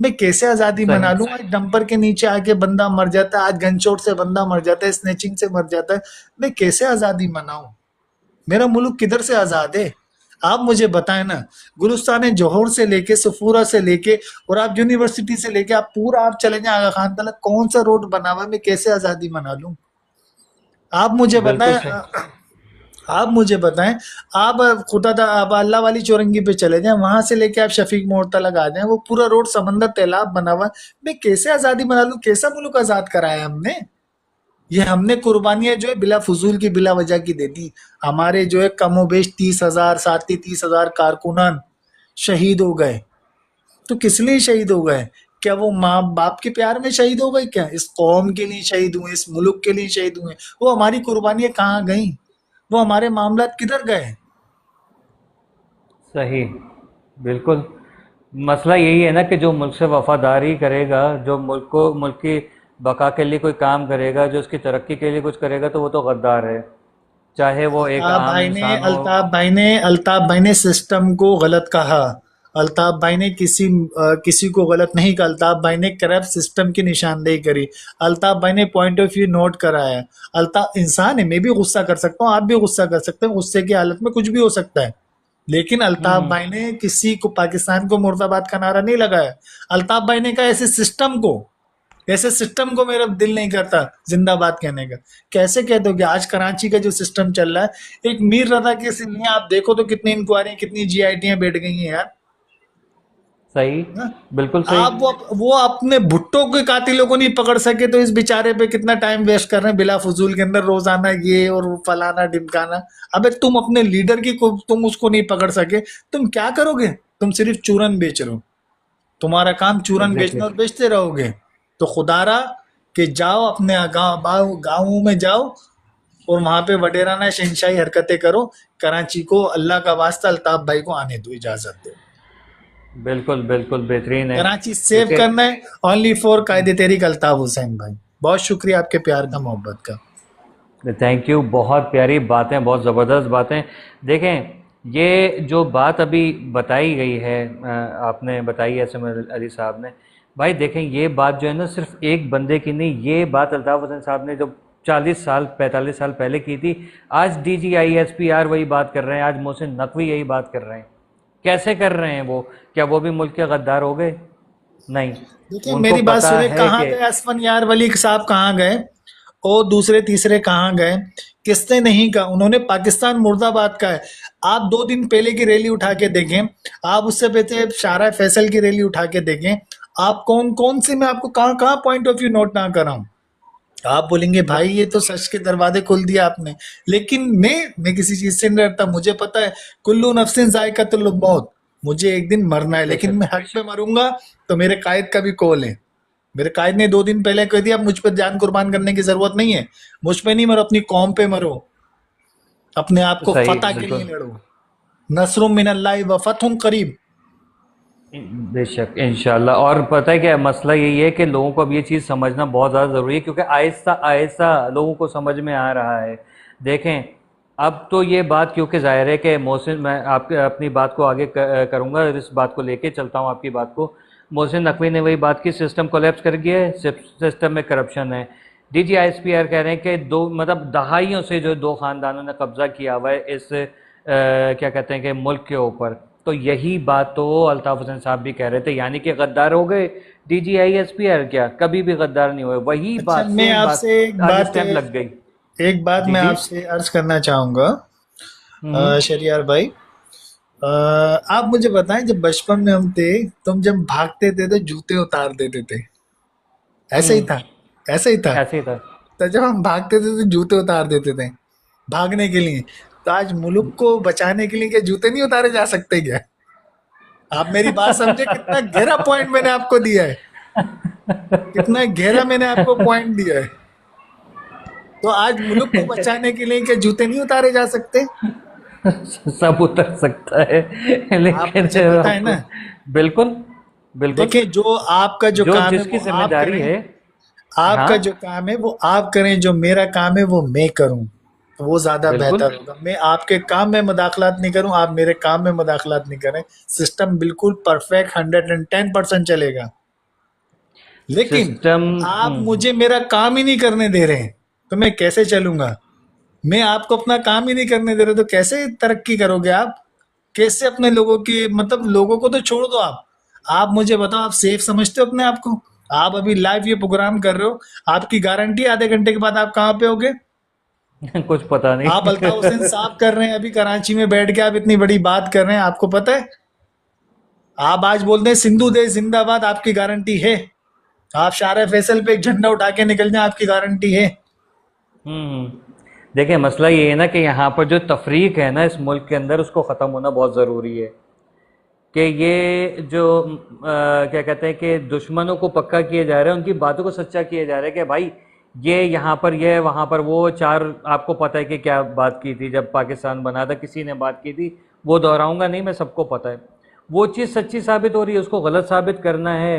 मैं कैसे आजादी मना सही। लूं? आज डंपर के नीचे आके बंदा मर जाता है, आज गनशॉट से बंदा मर जाता है, स्नेचिंग से मर जाता है। मैं कैसे आजादी मनाऊं? मेरा मुल्क किधर से आजाद है? आप मुझे बताएं ना। गुलिस्तान जौहर से लेके सफूरा से लेके और आप यूनिवर्सिटी से लेके आप पूरा आप चले जाए आगा खान तक, कौन सा रोड बना हुआ है? मैं कैसे आजादी मना लूं? आप मुझे बिल्कुल बताएं। सही। आप मुझे बताएं। आप खुदा आप अल्लाह वाली चौरंगी पे चले जाएं, वहां से लेके आप शफीक मोड़ तक आ जाएं, वो पूरा रोड समंदर तालाब बना हुआ है। मैं कैसे आजादी मना लूं? कैसा मुल्क आजाद कराया हमने? ये हमने कुर्बानियां जो है बिला फजूल की बिला वजह की दे दी। हमारे जो है कमोबेश 30,000 साथी 30,000 कारकुनान शहीद हो गए। तो किस लिए शहीद हो गए? क्या वो माँ बाप के प्यार में शहीद हो गए? क्या इस कौम के लिए शहीद हुए, इस मुल्क के लिए शहीद हुए? वो हमारी कुर्बानियां कहाँ गई? वो हमारे मामला किधर गए? सही, बिल्कुल। मसला यही है ना कि जो मुल्क से वफादारी करेगा, जो मुल्क को, मुल्क की बका के लिए कोई काम करेगा, जो उसकी तरक्की के लिए कुछ करेगा, तो वो तो गद्दार है, चाहे वो एक आम इंसान हो। अल्ताफ भाई ने सिस्टम को गलत कहा। अल्ताफ भाई ने किसी को गलत नहीं कहा। अल्ताफ भाई ने करप्ट सिस्टम की निशानदेही करी। अल्ताफ भाई ने पॉइंट ऑफ व्यू नोट कराया। अल्ताफ इंसान है, मैं भी गुस्सा कर सकता हूँ, आप भी गुस्सा कर सकते हैं, गुस्से की हालत में कुछ भी हो सकता है। लेकिन अल्ताफ हम्म। भाई ने किसी को पाकिस्तान को मुर्दाबाद का नारा नहीं लगाया। अल्ताफ भाई ने कहा ऐसे सिस्टम को ऐसे सिस्टम को मेरा दिल नहीं करता जिंदाबाद कहने का। कैसे कह दोगे? आज कराची का जो सिस्टम चल रहा है, एक मीर रजा के लिए आप देखो तो कितनी इंक्वायरी, कितनी जीआईटियां बैठ गई हैं यार। सही, हाँ? बिल्कुल सही। आप वो अपने भुट्टो के कातिलों को नहीं पकड़ सके तो इस बेचारे पे कितना टाइम वेस्ट कर रहे हैं बिला फजूल के अंदर, रोजाना ये और वो फलाना ढिमकाना। अबे तुम अपने लीडर की को तुम उसको नहीं पकड़ सके, तुम क्या करोगे? तुम सिर्फ चूरन बेच रहे हो, तुम्हारा काम चूरन एग्जैक्टली। बेचना और बेचते रहोगे। तो खुदारा कि जाओ अपने गाँवों में जाओ और वहां पे वडेराना शहनशाही हरकतें करो। कराची को अल्लाह का वास्ता अल्ताफ भाई को आने दो, इजाजत दो। बिल्कुल बिल्कुल बेहतरीन है। कराची सेव क्योंकि करना है ओनली फॉर कायदे तहरीक अल्ताफ हुसैन भाई। बहुत शुक्रिया आपके प्यार का, मोहब्बत का। थैंक यू, बहुत प्यारी बातें, बहुत ज़बरदस्त बातें। देखें, ये जो बात अभी बताई गई है, आपने बताई है एसएम अली साहब ने, भाई देखें ये बात जो है ना सिर्फ एक बंदे की नहीं, ये बात अल्ताफ़ हुसैन साहब ने जो 40 साल 45 साल पहले की थी, आज DGI SPR वही बात कर रहे हैं, आज मोहसिन नकवी यही बात कर रहे हैं। कैसे कर रहे हैं वो? क्या वो भी मुल्क के गद्दार हो गए? नहीं, देखिए उनको मेरी बात पता सुने, है कहाँ कि गए असफन यार वली साहब, कहाँ गए? और दूसरे तीसरे कहाँ गए? किसने नहीं कहा? उन्होंने पाकिस्तान मुर्दाबाद का है। आप 2 दिन पहले की रैली उठा के देखें, आप उससे पहले शारा फैसल की रैली उठा के देखें, आप कौन कौन से, मैं आपको कहाँ कहाँ पॉइंट ऑफ व्यू नोट ना कर रहा हूँ। आप बोलेंगे भाई ये तो सच के दरवाजे खोल दिया आपने, लेकिन मैं किसी चीज से नहीं डरता। मुझे पता है कुल्लू नफ्सिन जायकातुल मौत, मुझे एक दिन मरना है, लेकिन बेशक मैं हक पे मरूंगा। तो मेरे कायद का भी कॉल है। मेरे कायद ने 2 दिन पहले कह दिया मुझ पर जान कुर्बान करने की जरूरत नहीं है। मुझ पे नहीं मरो, अपनी कौम पे मरो, अपने आप को सही, फतह के लिए बिल्कुल, लड़ो। नसरुम मिनल्लाहि व फतहुन करीब। बेशक इंशाल्लाह। और पता है क्या मसला यही है कि लोगों को अब ये चीज़ समझना बहुत ज़्यादा ज़रूरी है, क्योंकि आहिस्ता आहिस्ता लोगों को समझ में आ रहा है। देखें, अब तो ये बात, क्योंकि ज़ाहिर है कि मोहसिन, मैं आप अपनी बात को आगे करूँगा, इस बात को लेके चलता हूँ आपकी बात को। मोहसिन नकवी ने वही बात की, सिस्टम कोलैप्स कर गया है, सिस्टम में करप्शन है। DGI SPR कह रहे हैं कि दो मतलब दहाइयों से जो 2 खानदानों ने कब्जा किया हुआ है इस क्या कहते हैं कि मुल्क के ऊपर। तो यही बात तो अल्ताफ हुसैन साहब भी कह रहे थे, यानी कि गद्दार हो गए DGI SPR, क्या कभी भी गद्दार नहीं हुए? वही अच्छा, बात, मैं सेम बात आपसे एक आज बात स्टैंप लग गई। जी मैं जी। आपसे अर्ज करना चाहूंगा, हम्म। शरियार भाई। आप मुझे बताएं, जब बचपन में हम थे, तुम जब भागते थे तो जूते उतार देते थे, ऐसे ही था? हम्म। ऐसे ही था। ऐसे ही था। तो जब हम भागते थे तो जूते उतार देते थे भागने के लिए। तो आज मुल्क को बचाने के लिए क्या जूते नहीं उतारे जा सकते क्या? आप मेरी बात समझे, कितना गहरा पॉइंट मैंने आपको दिया है, कितना गहरा मैंने आपको पॉइंट दिया है। तो आज मुल्क को बचाने के लिए क्या जूते नहीं उतारे जा सकते? सब उतर सकता है आप लेकिन मुझे पता है ना। बिल्कुल बिल्कुल। देखिए, जो आपका जो जो काम है जिसकी वो आप जिम्मेदारी करें, है। आपका जो हाँ, काम है वो आप करें, जो मेरा काम है वो मैं करूं, तो वो ज्यादा बिल्कुल। बेहतर होगा। मैं आपके काम में मदाखलत नहीं करूं, आप मेरे काम में मदाखलत नहीं करें। सिस्टम बिल्कुल परफेक्ट 110% चलेगा। लेकिन सिस्टम। आप मुझे मेरा काम ही नहीं करने दे रहे हैं, तो मैं कैसे चलूंगा? मैं आपको अपना काम ही नहीं करने दे रहे, तो कैसे तरक्की करोगे आप? कैसे अपने लोगों की, मतलब लोगों को तो छोड़ दो आप मुझे बताओ, आप सेफ समझते हो अपने आप को? आप अभी लाइव ये प्रोग्राम कर रहे हो, आपकी गारंटी आधे घंटे के बाद आप कहाँ पे होगे? कुछ पता आप अल्ताफ हुसैन नहीं। साहब कर रहे हैं अभी कराची में बैठ के, आप इतनी बड़ी बात कर रहे हैं, आपको पता है? आप आज बोलते हैं सिंधु देश जिंदाबाद, आपकी गारंटी है? आप शारा फैसल पे एक झंडा उठा के निकल जाए, आपकी गारंटी है? हम्म। देखिए मसला ये है ना कि यहाँ पर जो तफरीक है ना इस मुल्क के अंदर, उसको ख़त्म होना बहुत ज़रूरी है। कि ये जो क्या कहते हैं कि दुश्मनों को पक्का किए जा रहे हैं, उनकी बातों को सच्चा किया जा रहा है कि भाई ये यहाँ पर ये वहाँ पर वो, चार आपको पता है कि क्या बात की थी जब पाकिस्तान बना था, किसी ने बात की थी, वो दोहराऊंगा नहीं, मैं सबको पता है। वो चीज़ सच्ची साबित हो रही है, उसको गलत साबित करना है।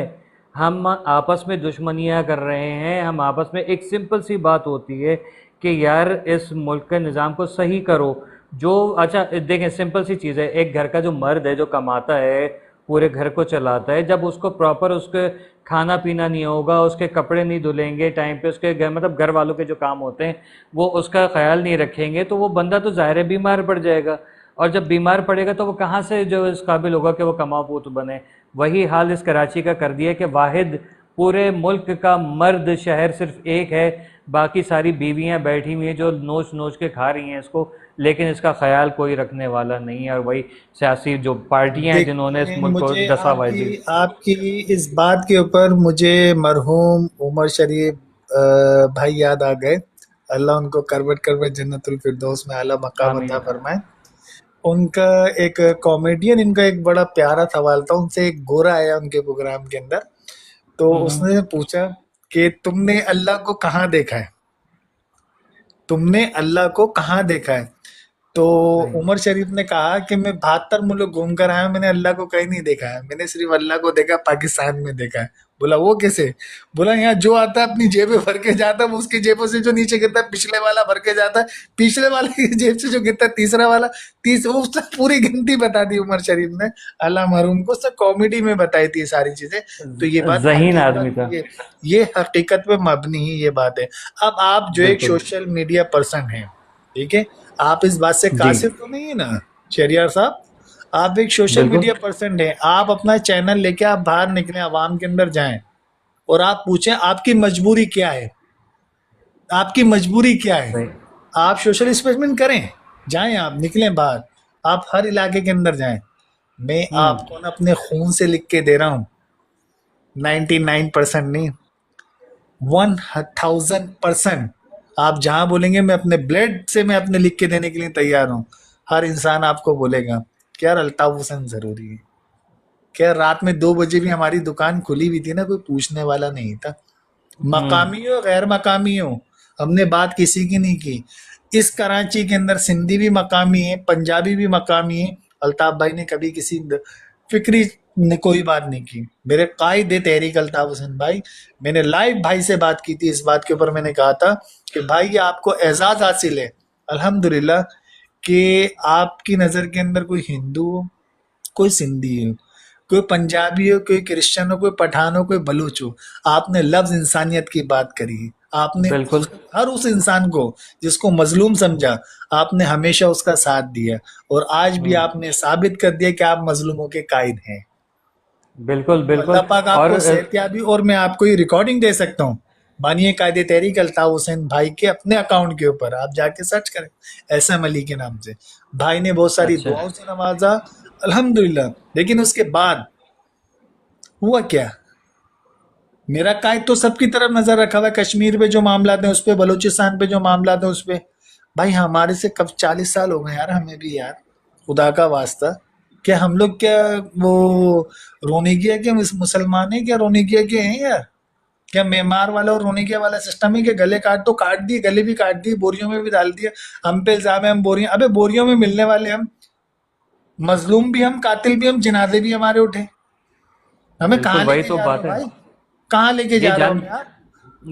हम आपस में दुश्मनियाँ कर रहे हैं, हम आपस में, एक सिंपल सी बात होती है कि यार इस मुल्क के निज़ाम को सही करो। जो अच्छा देखें, सिंपल सी चीज़ है, एक घर का जो मर्द है जो कमाता है, पूरे घर को चलाता है, जब उसको प्रॉपर उसके खाना पीना नहीं होगा, उसके कपड़े नहीं धुलेंगे टाइम पे, उसके घर मतलब घर वालों के जो काम होते हैं वो उसका ख्याल नहीं रखेंगे, तो वो बंदा तो ज़ाहिर है बीमार पड़ जाएगा। और जब बीमार पड़ेगा तो वो कहाँ से जो इस काबिल होगा कि वो कमा पूत बने। वही हाल इस कराची का कर दिया कि वाहिद पूरे मुल्क का मर्द शहर सिर्फ एक है, बाकी सारी बीवियां बैठी हुई हैं जो नोच नोच के खा रही हैं इसको, लेकिन इसका ख्याल कोई रखने वाला नहीं है। और वही सियासी जो पार्टियां हैं जिन्होंने इस देखिए, मुल्क को मुझे डसा हुआ है। जी। आपकी आपकी इस बात के ऊपर मुझे मरहूम उमर शरीफ भाई याद आ गए। अल्लाह उनको करबट करबट जन्नतुल फिरदौस में आला मकाम आमीन। अता फरमाए। उनका एक कॉमेडियन, इनका एक बड़ा प्यारा सवाल था, उनसे एक गोरा आया उनके प्रोग्राम के अंदर। तो हम्म। उसने पूछा कि तुमने अल्लाह को कहाँ देखा है, तुमने अल्लाह को कहाँ देखा है? तो सही। उमर शरीफ ने कहा कि मैं 72 मुल्क घूम कर आया हूं, मैंने अल्लाह को कहीं नहीं देखा है, मैंने सिर्फ अल्लाह को देखा पाकिस्तान में देखा है। बोला वो कैसे? बोला यहाँ जो आता है अपनी जेबें भर के जाता है, वो उसकी जेबों से जो नीचे गिरता है पिछले वाला भर के जाता है, पिछले वाले की जेब से जो गिरता है तीसरा वाला, वो उसने पूरी गिनती बता दी उमर शरीफ ने। अल्लाह मरहूम को उसने कॉमेडी में बताई थी ये सारी चीजें। तो ये बात जहीन आदमी हकीकत, था। ये हकीकत पे मबनी ही ये बात है। अब आप जो एक बिल्कुल। सोशल मीडिया पर्सन है, ठीक है, आप इस बात से जी। कासिर तो नहीं है ना शहरियार साहब? आप एक सोशल बिल्कुल। मीडिया पर्सन है, आप अपना चैनल लेके आप बाहर निकले, आवाम के अंदर जाएं और आप पूछें आपकी मजबूरी क्या है, आपकी मजबूरी क्या है। सही। आप सोशल एक्सपेरिमेंट करें, जाएं, आप निकलें बाहर, आप हर इलाके के अंदर जाएं। मैं हम्म। आपको ना अपने खून से लिख के दे रहा हूँ, 99% नहीं, 1000%। आप जहां बोलेंगे मैं अपने ब्लड से मैं अपने लिख के देने के लिए तैयार हूँ। हर इंसान आपको बोलेगा कि यार अल्ताफ हुसैन जरूरी है। क्या रात में 2 बजे भी हमारी दुकान खुली हुई थी ना, कोई पूछने वाला नहीं था। हम्म। मकामी हो गैर मकामी हो, हमने बात किसी की नहीं की। इस कराची के अंदर सिंधी भी मकामी है, पंजाबी भी मकामी है। अल्ताफ भाई ने कभी किसी फिक्री ने कोई बात नहीं की। मेरे कायद तहरीक अल्ताफ हुसैन भाई, मैंने लाइव भाई से बात की थी इस बात के ऊपर। मैंने कहा था कि भाई ये आपको एजाज हासिल है अल्हम्दुलिल्लाह कि आपकी नज़र के अंदर कोई हिंदू हो, कोई सिंधी हो, कोई पंजाबी हो, कोई क्रिश्चियन हो, कोई पठान हो, कोई बलूच हो, आपने लफ्ज इंसानियत की बात करी है। आपने बिल्कुल। हर उस इंसान को जिसको मजलूम समझा, आपने हमेशा उसका साथ दिया और आज भी हम्म। आपने साबित कर दिया कि आप मजलूमों के कायद हैं। बिल्कुल। तो अल्लाह बिल्कुल। पाक और आपको सेहतयाबी, और मैं आपको ये रिकॉर्डिंग दे सकता हूँ, मानिए कायदे तहरीक अल्ताफ हुसैन भाई के अपने अकाउंट के ऊपर आप जाके सर्च करें, एसएम अली के नाम से। भाई ने बहुत सारी अच्छा। दुआओं से नवाजा अल्हम्दुलिल्लाह। लेकिन उसके बाद हुआ क्या? मेरा कायद तो सबकी तरफ नजर रखा हुआ है, कश्मीर पे जो मामला है उस पे, बलूचिस्तान पे जो मामला है उस पे। भाई हमारे से कब 40 साल हो गए यार, हमें भी यार, खुदा का वास्ता। क्या हम लोग क्या वो रोनिकिया के मुसलमान है क्या? रोनिकिया के हैं यार? क्या मेमार वाला और रोनिकिया वाला सिस्टम है कि गले काट तो काट दिए, गले भी काट दिए, बोरियों में भी डाल दिया, हम पे इल्जाम है हम बोरियों, अबे बोरियों में मिलने वाले हम, मजलूम भी हम, कातिल भी हम, जिनाजे भी हमारे उठे। हमें बिल्कुल कहाँ वही लेके तो जा रहे बात हो है। भाई? कहाँ लेके ये जा रहे हो जान यार?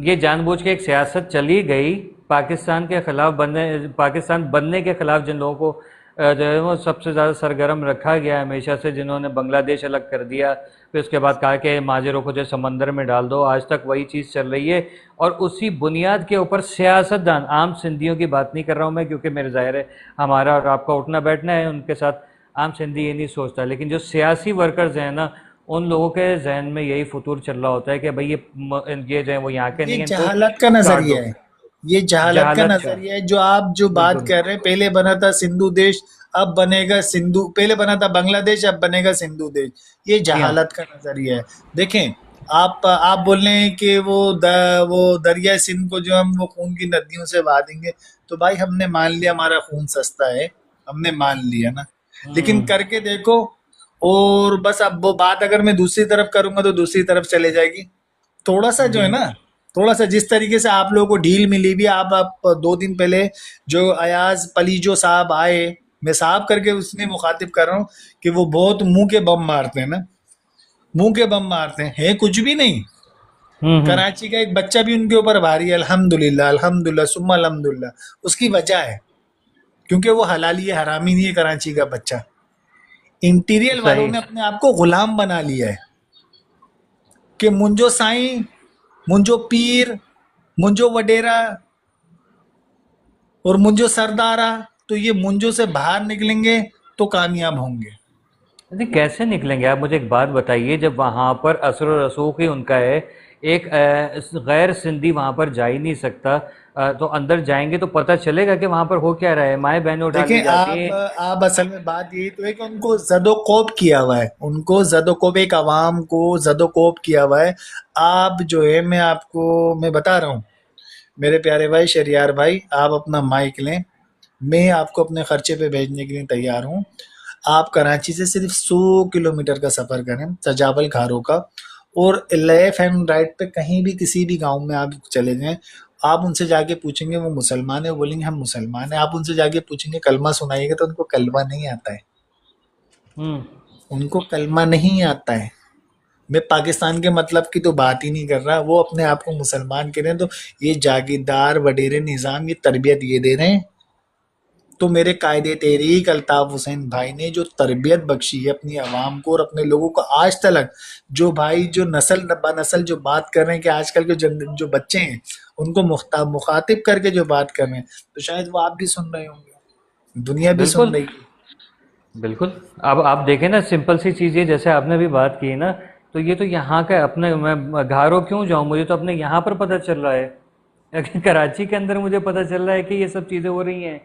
ये जानबूझ के एक सियासत चली गई पाकिस्तान के खिलाफ बनने, पाकिस्तान बनने के खिलाफ जिन लोगों को जो है वो सबसे ज़्यादा सरगर्म रखा गया है हमेशा से, जिन्होंने बांग्लादेश अलग कर दिया, फिर उसके बाद कहा कि माजरों को जो समंदर में डाल दो, आज तक वही चीज़ चल रही है। और उसी बुनियाद के ऊपर सियासतदान, आम सिंधियों की बात नहीं कर रहा हूँ मैं, क्योंकि मेरे ज़ाहिर है हमारा और आपका उठना बैठना है उनके साथ, आम सिंधी ये नहीं सोचता, लेकिन जो सियासी वर्कर्स हैं ना, उन लोगों के जहन में यही फतूर चल रहा होता है कि भाई ये जो है वो यहाँ के ये नहीं है, इनको जहालत का काट नजरिया दो। है, ये जहालत का जहालत का। नजरिया है। जो आप जो बात बिल्कुल। कर रहे हैं, पहले बना था सिंधु देश, अब बनेगा सिंधु, पहले बना था बांग्लादेश, अब बनेगा सिंधु देश। ये जी हाँ। जहालत का नजरिया है। देखें, आप बोल रहे हैं कि वो दरिया सिंध को जो हम वो खून की नदियों से बहा देंगे, तो भाई हमने मान लिया हमारा खून सस्ता है, हमने मान लिया ना, लेकिन हम्म। करके देखो। और बस अब वो बात अगर मैं दूसरी तरफ करूंगा तो दूसरी तरफ चले जाएगी। थोड़ा सा जो है हम्म। ना, थोड़ा सा जिस तरीके से आप लोगों को ढील मिली भी, आप 2 दिन पहले जो अयाज पलीजो साहब आए, मैं साहब करके उसने मुखातिब कर रहा हूँ कि वो बहुत मुंह के बम मारते हैं ना, मुंह के बम मारते हैं, है कुछ भी नहीं। हम्म। कराची का एक बच्चा भी उनके ऊपर भारी है, अल्हम्दुलिल्लाह अल्हम्दुलिल्लाह सुम्मा अल्हम्दुलिल्लाह। उसकी वजह है क्योंकि वो हलाली है, हरामी नहीं है कराची का बच्चा। इंटीरियल वालों सही। ने अपने आप को गुलाम बना लिया है कि मुंजो साईं, मुंजो पीर, मुंजो वडेरा और मुंजो सरदारा, तो ये मुंजो से बाहर निकलेंगे तो कामयाब होंगे। अरे कैसे निकलेंगे आप? मुझे एक बात बताइए, जब वहाँ पर असर और रसूख ही उनका है एक गैर सिंधी वहां पर जा ही नहीं सकता। तो अंदर जाएंगे तो पता चलेगा कि वहां पर हो क्या रहा है। माएँ बहनें उठा ली देखें, जाती हैं। आप असल में बात यही तो है कि उनको जदोकोब किया हुआ है, उनको जदोकोब, एक अवाम को जदोकोब किया हुआ है। आप जो है, मैं बता रहा हूँ मेरे प्यारे भाई शरियार भाई, आप अपना माइक लें, मैं आपको अपने खर्चे पे भेजने के लिए तैयार हूँ। आप कराची से सिर्फ 100 किलोमीटर का सफ़र करें, तजाबल खारों का, और लेफ्ट हैंड राइट पे कहीं भी किसी भी गांव में आप चले जाएं, आप उनसे जाके पूछेंगे वो मुसलमान है, वो बोलेंगे हम मुसलमान हैं। आप उनसे जाके पूछेंगे कलमा सुनाइएगा, तो उनको कलमा नहीं आता है, हम्म। उनको कलमा नहीं आता है। मैं पाकिस्तान के मतलब की तो बात ही नहीं कर रहा, वो अपने आप को मुसलमान कह रहे हैं, तो ये जागीरदार वडेरे निज़ाम ये तरबियत ये दे रहे हैं। तो मेरे कायदे तहरीक अल्ताफ हुसैन भाई ने जो तरबियत बख्शी है अपनी आवाम को और अपने लोगों को आज तक, जो भाई जो नस्ल ब नस्ल जो बात कर रहे हैं कि आजकल के जो बच्चे हैं उनको मुखातिब करके जो बात कर रहे हैं, तो शायद वो आप भी सुन रहे होंगे, दुनिया भी सुन बिल्कुल। रही है। बिल्कुल। अब आप देखें ना, सिंपल सी चीज़, ये जैसे आपने भी बात की ना, तो ये तो यहाँ का अपने, मैं घारो क्यों जाऊँ, मुझे तो अपने यहाँ पर पता चल रहा है। अगर कराची के अंदर मुझे पता चल रहा है कि ये सब चीज़ें हो रही हैं,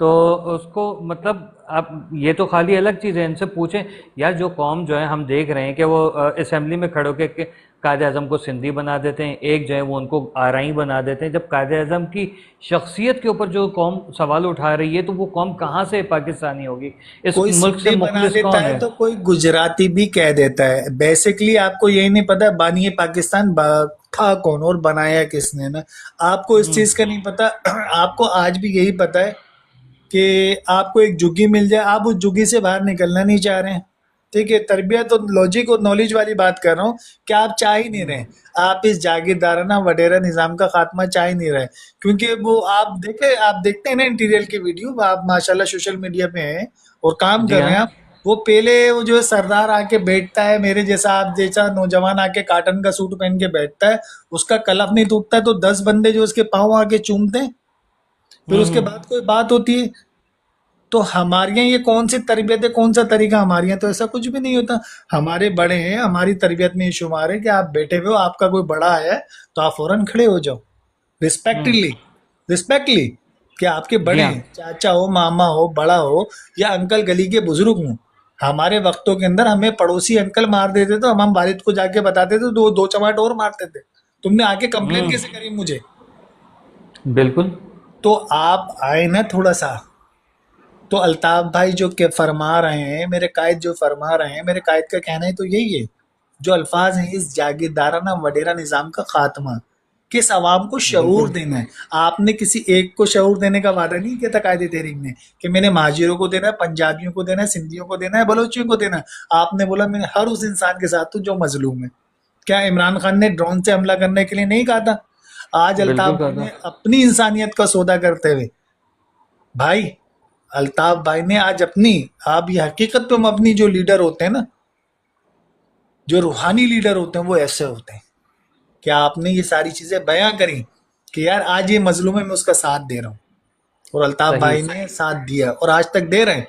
तो उसको मतलब आप, ये तो खाली अलग चीज़ है। इनसे पूछें यार, जो कौम जो है हम देख रहे हैं कि वो असेंबली में खड़े होकर कायद अज़म को सिंधी बना देते हैं, एक जो है वो उनको आरआई बना देते हैं। जब कायद अज़म की शख्सियत के ऊपर जो कौम सवाल उठा रही है, तो वो कौम कहाँ से पाकिस्तानी होगी? इस कोई मुल्क से सिंधी बना मुखलिस देता कौन है है? तो कोई गुजराती भी कह देता है। बेसिकली आपको यही नहीं पता बानी पाकिस्तान था कौन और बनाया किसने ना, आपको इस चीज का नहीं पता। आपको आज भी यही पता है कि आपको एक जुग्गी मिल जाए, आप उस जुग्गी से बाहर निकलना नहीं चाह रहे हैं। ठीक है, तरबियत और लॉजिक और नॉलेज वाली बात कर रहा हूँ कि आप चाह ही नहीं रहे, आप इस जागीरदाराना वडेरा निज़ाम का खात्मा चाह ही नहीं रहे। क्योंकि वो आप देखते हैं ना इंटीरियर की वीडियो, आप माशाल्लाह सोशल मीडिया पे हैं और काम जी कर रहे हाँ। हैं आप। वो पहले वो जो है सरदार आके बैठता है, मेरे जैसा आप जैसा नौजवान आके काटन का सूट पहन के बैठता है, उसका कलफ नहीं टूटता है तो 10 बंदे जो उसके पाँव आके चूमते हैं, फिर उसके हम्म। बाद कोई बात होती है। तो हमारे यहाँ ये कौन सी तरबियत है, कौन सा तरीका? हमारे यहाँ तो ऐसा कुछ भी नहीं होता। हमारे बड़े हैं, हमारी तरबियत में ये शुमार है कि आप बैठे हुए हो, आपका कोई बड़ा आया है तो आप फौरन खड़े हो जाओ, हम्म। रिस्पेक्टली, रिस्पेक्टली, कि आपके जी बड़े हाँ। हैं, चाचा हो, मामा हो, बड़ा हो, या अंकल गली के बुजुर्ग हों। हमारे वक्तों के अंदर हमें पड़ोसी अंकल मार देते तो हम वालिद को जाके बताते थे, दो दो चमाट और मारते थे। तुमने आके कंप्लेन हम्म। कैसे करी मुझे? बिल्कुल। तो आप आए ना थोड़ा सा। तो अल्ताफ भाई जो के फरमा रहे हैं, मेरे कायद जो फरमा रहे हैं, मेरे कायद का कहना है तो यही है, जो अल्फाज हैं, इस जागीरदाराना वडेरा निज़ाम का खात्मा, किस अवाम को शऊर बिल्कुल देना है। आपने किसी एक को शऊर देने का वादा नहीं किया था कायदे तहरीक ने कि मैंने महाजिरों को देना है, पंजाबियों को देना है, सिंधियों को देना है, बलोचियों को देना है। आपने बोला मैंने हर उस इंसान के साथ हूँ जो मजलूम है। क्या इमरान खान ने ड्रोन से हमला करने के लिए नहीं कहा था? आज अल्ताफ बिल्कुल कहा भाई था। ने अपनी इंसानियत का सौदा करते हुए, भाई अल्ताफ भाई ने आज अपनी, आप ये हकीकत पे हम अपनी जो लीडर होते हैं ना, जो रूहानी लीडर होते हैं वो ऐसे होते हैं कि आपने ये सारी चीजें बयां करी कि यार आज ये मजलूम है, मैं उसका साथ दे रहा हूँ, और अल्ताफ सही। भाई ने साथ दिया और आज तक दे रहे हैं।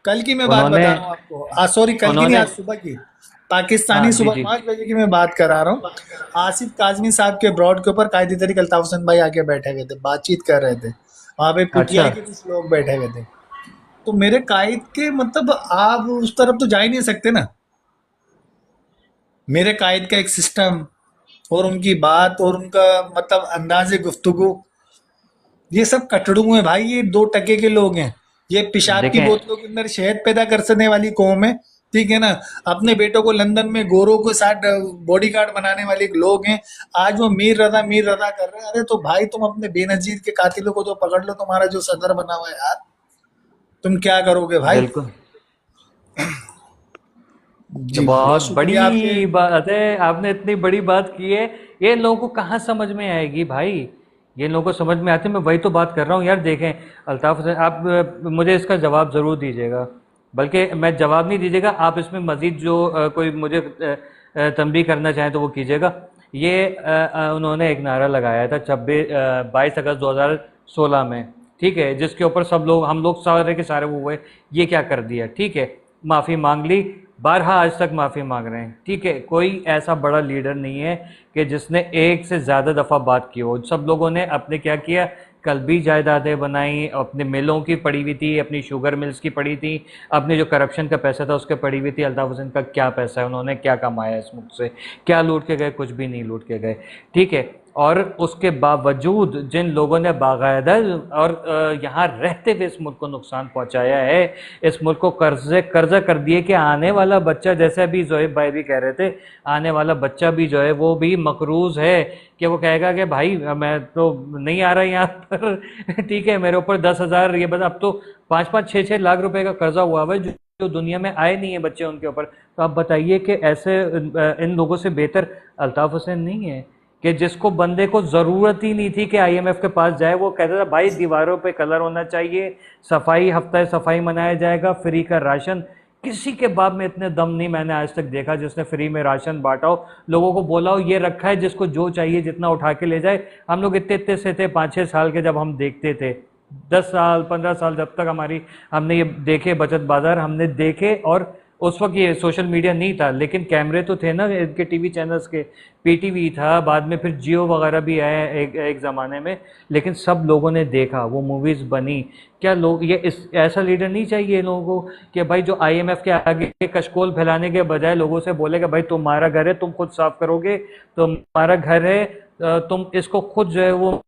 कल की मैं बात उन्होंने बता रहा हूँ आपको, आज सॉरी कल की नहीं, उन्होंने आज सुबह की, हाँ पाकिस्तानी जी सुबह जी। 5 बजे की मैं बात करा रहा हूँ। आसिफ काजमी साहब के ब्रॉड के ऊपर कायदे तरीक अल्ताफ हुसैन भाई आके बैठे हुए थे, बातचीत कर रहे थे, वहां पे अच्छा। पीटीआई के कुछ लोग बैठे हुए थे। तो मेरे कायद के मतलब आप उस तरफ तो जा ही नहीं सकते ना। मेरे कायद का एक सिस्टम और उनकी बात और उनका मतलब अंदाज़े गुफ्तगू, ये सब कटड़ू है भाई, ये 2 टके के लोग हैं। ये पेशाब की देखें। बोतलों के अंदर शहद पैदा कर सकने वाली कौम है, ठीक है ना। अपने बेटों को लंदन में गोरों के साथ बॉडीगार्ड बनाने वाले लोग हैं। आज वो मीर रजा कर रहे हैं। अरे तो भाई तुम अपने बेनजीर के कातिलों को तो पकड़ लो, तुम्हारा जो सदर बना हुआ है यार, तुम क्या करोगे भाई? बिल्कुल। जी बहुत बहुत शुक्रिया आपके। बड़ी बात है, आपने इतनी बड़ी बात की है। ये लोगों को कहाँ समझ में आएगी भाई? ये लोगों को समझ में आती है, मैं वही तो बात कर रहा हूँ यार। देखें अल्ताफ हुसैन, आप मुझे इसका जवाब ज़रूर दीजिएगा। बल्कि मैं जवाब नहीं दीजिएगा, आप इसमें मज़ीद जो कोई मुझे तंबीह करना चाहें तो वो कीजिएगा। ये उन्होंने एक नारा लगाया था 22 अगस्त 2016 में, ठीक है, जिसके ऊपर सब लोग, हम लोग सारे के सारे वो हुए, ये क्या कर दिया, ठीक है, माफ़ी मांग ली, बारहा आज तक माफ़ी मांग रहे हैं। ठीक है, कोई ऐसा बड़ा लीडर नहीं है कि जिसने एक से ज़्यादा दफ़ा बात की हो। सब लोगों ने अपने क्या किया, कल भी जायदादें बनाई, अपने मिलों की पड़ी हुई थी, अपनी शुगर मिल्स की पड़ी थी, अपने जो करप्शन का पैसा था उसके पड़ी हुई थी। अल्ताफ़ हुसैन का क्या पैसा है, उन्होंने क्या कमाया इस मुल्क से, क्या लूट के गए, कुछ भी नहीं लूट के गए। ठीक है, और उसके बावजूद जिन लोगों ने बाकायदा और यहाँ रहते हुए इस मुल्क को नुकसान पहुंचाया है, इस मुल्क को कर्जे कर्जा कर दिए कि आने वाला बच्चा, जैसे अभी जोहेब भाई भी कह रहे थे, आने वाला बच्चा भी जो है वो भी मकरूज है कि वो कहेगा कि भाई मैं तो नहीं आ रहा यहाँ पर ठीक है, मेरे ऊपर 10,000 ये बता, अब तो 5-5 6-6 लाख रुपए का कर्जा हुआ हुआ है जो दुनिया में आए नहीं है बच्चे उनके ऊपर। तो आप बताइए कि ऐसे इन लोगों से बेहतर अल्ताफ हुसैन नहीं है कि जिसको बंदे को ज़रूरत ही नहीं थी कि आईएमएफ के पास जाए। वो कहता था भाई दीवारों पे कलर होना चाहिए, सफाई, हफ्ता सफाई मनाया जाएगा, फ्री का राशन। किसी के बाप में इतने दम नहीं मैंने आज तक देखा जिसने फ्री में राशन बांटा हो, लोगों को बोला हो ये रखा है, जिसको जो चाहिए जितना उठा के ले जाए। हम लोग इतने इतने से थे 5-6 साल के, जब हम देखते थे 10 साल 15 साल, जब तक हमारी हमने ये देखे बचत बाजार हमने देखे। और उस वक्त ये सोशल मीडिया नहीं था, लेकिन कैमरे तो थे ना इनके टीवी चैनल्स के, पीटीवी था, बाद में फिर जियो वगैरह भी आए एक एक ज़माने में। लेकिन सब लोगों ने देखा, वो मूवीज़ बनी। क्या लोग ये इस ऐसा लीडर नहीं चाहिए लोगों को कि भाई जो आईएमएफ के आगे कशकोल फैलाने के बजाय लोगों से बोलेगा भाई तुम्हारा घर है, तुम खुद साफ करोगे, तुम्हारा घर है, तुम इसको खुद जो है वो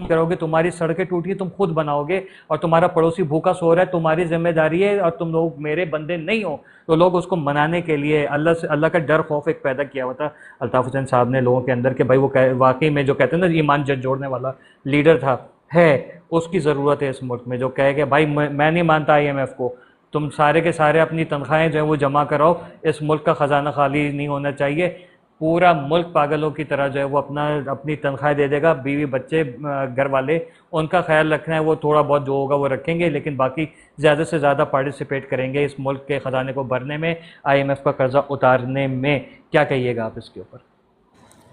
करोगे, तुम्हारी सड़कें टूटी तुम खुद बनाओगे, और तुम्हारा पड़ोसी भूखा सो रहा है तुम्हारी जिम्मेदारी है, और तुम लोग मेरे बंदे नहीं हो। तो लोग उसको मनाने के लिए अल्लाह से, अल्लाह का डर खौफ एक पैदा किया हुआ था अल्ताफ हुसैन साहब ने लोगों के अंदर कि भाई वो वाकई में जो कहते हैं ना ईमान जोड़ने वाला लीडर था है। उसकी ज़रूरत है इस मुल्क में, जो कहे कि भाई मैं नहीं मानता आईएमएफ को, तुम सारे के सारे अपनी तनख्वाहें जो है वो जमा कराओ, इस मुल्क का ख़जाना खाली नहीं होना चाहिए। पूरा मुल्क पागलों की तरह जो है वो अपनी तनख्वाह दे देगा, बीवी बच्चे घर वाले उनका ख्याल रखना है, वो थोड़ा बहुत जो होगा वो रखेंगे, लेकिन बाकी ज़्यादा से ज़्यादा पार्टिसिपेट करेंगे इस मुल्क के ख़जाने को भरने में, आईएमएफ का कर्जा उतारने में। क्या कहिएगा आप इसके ऊपर?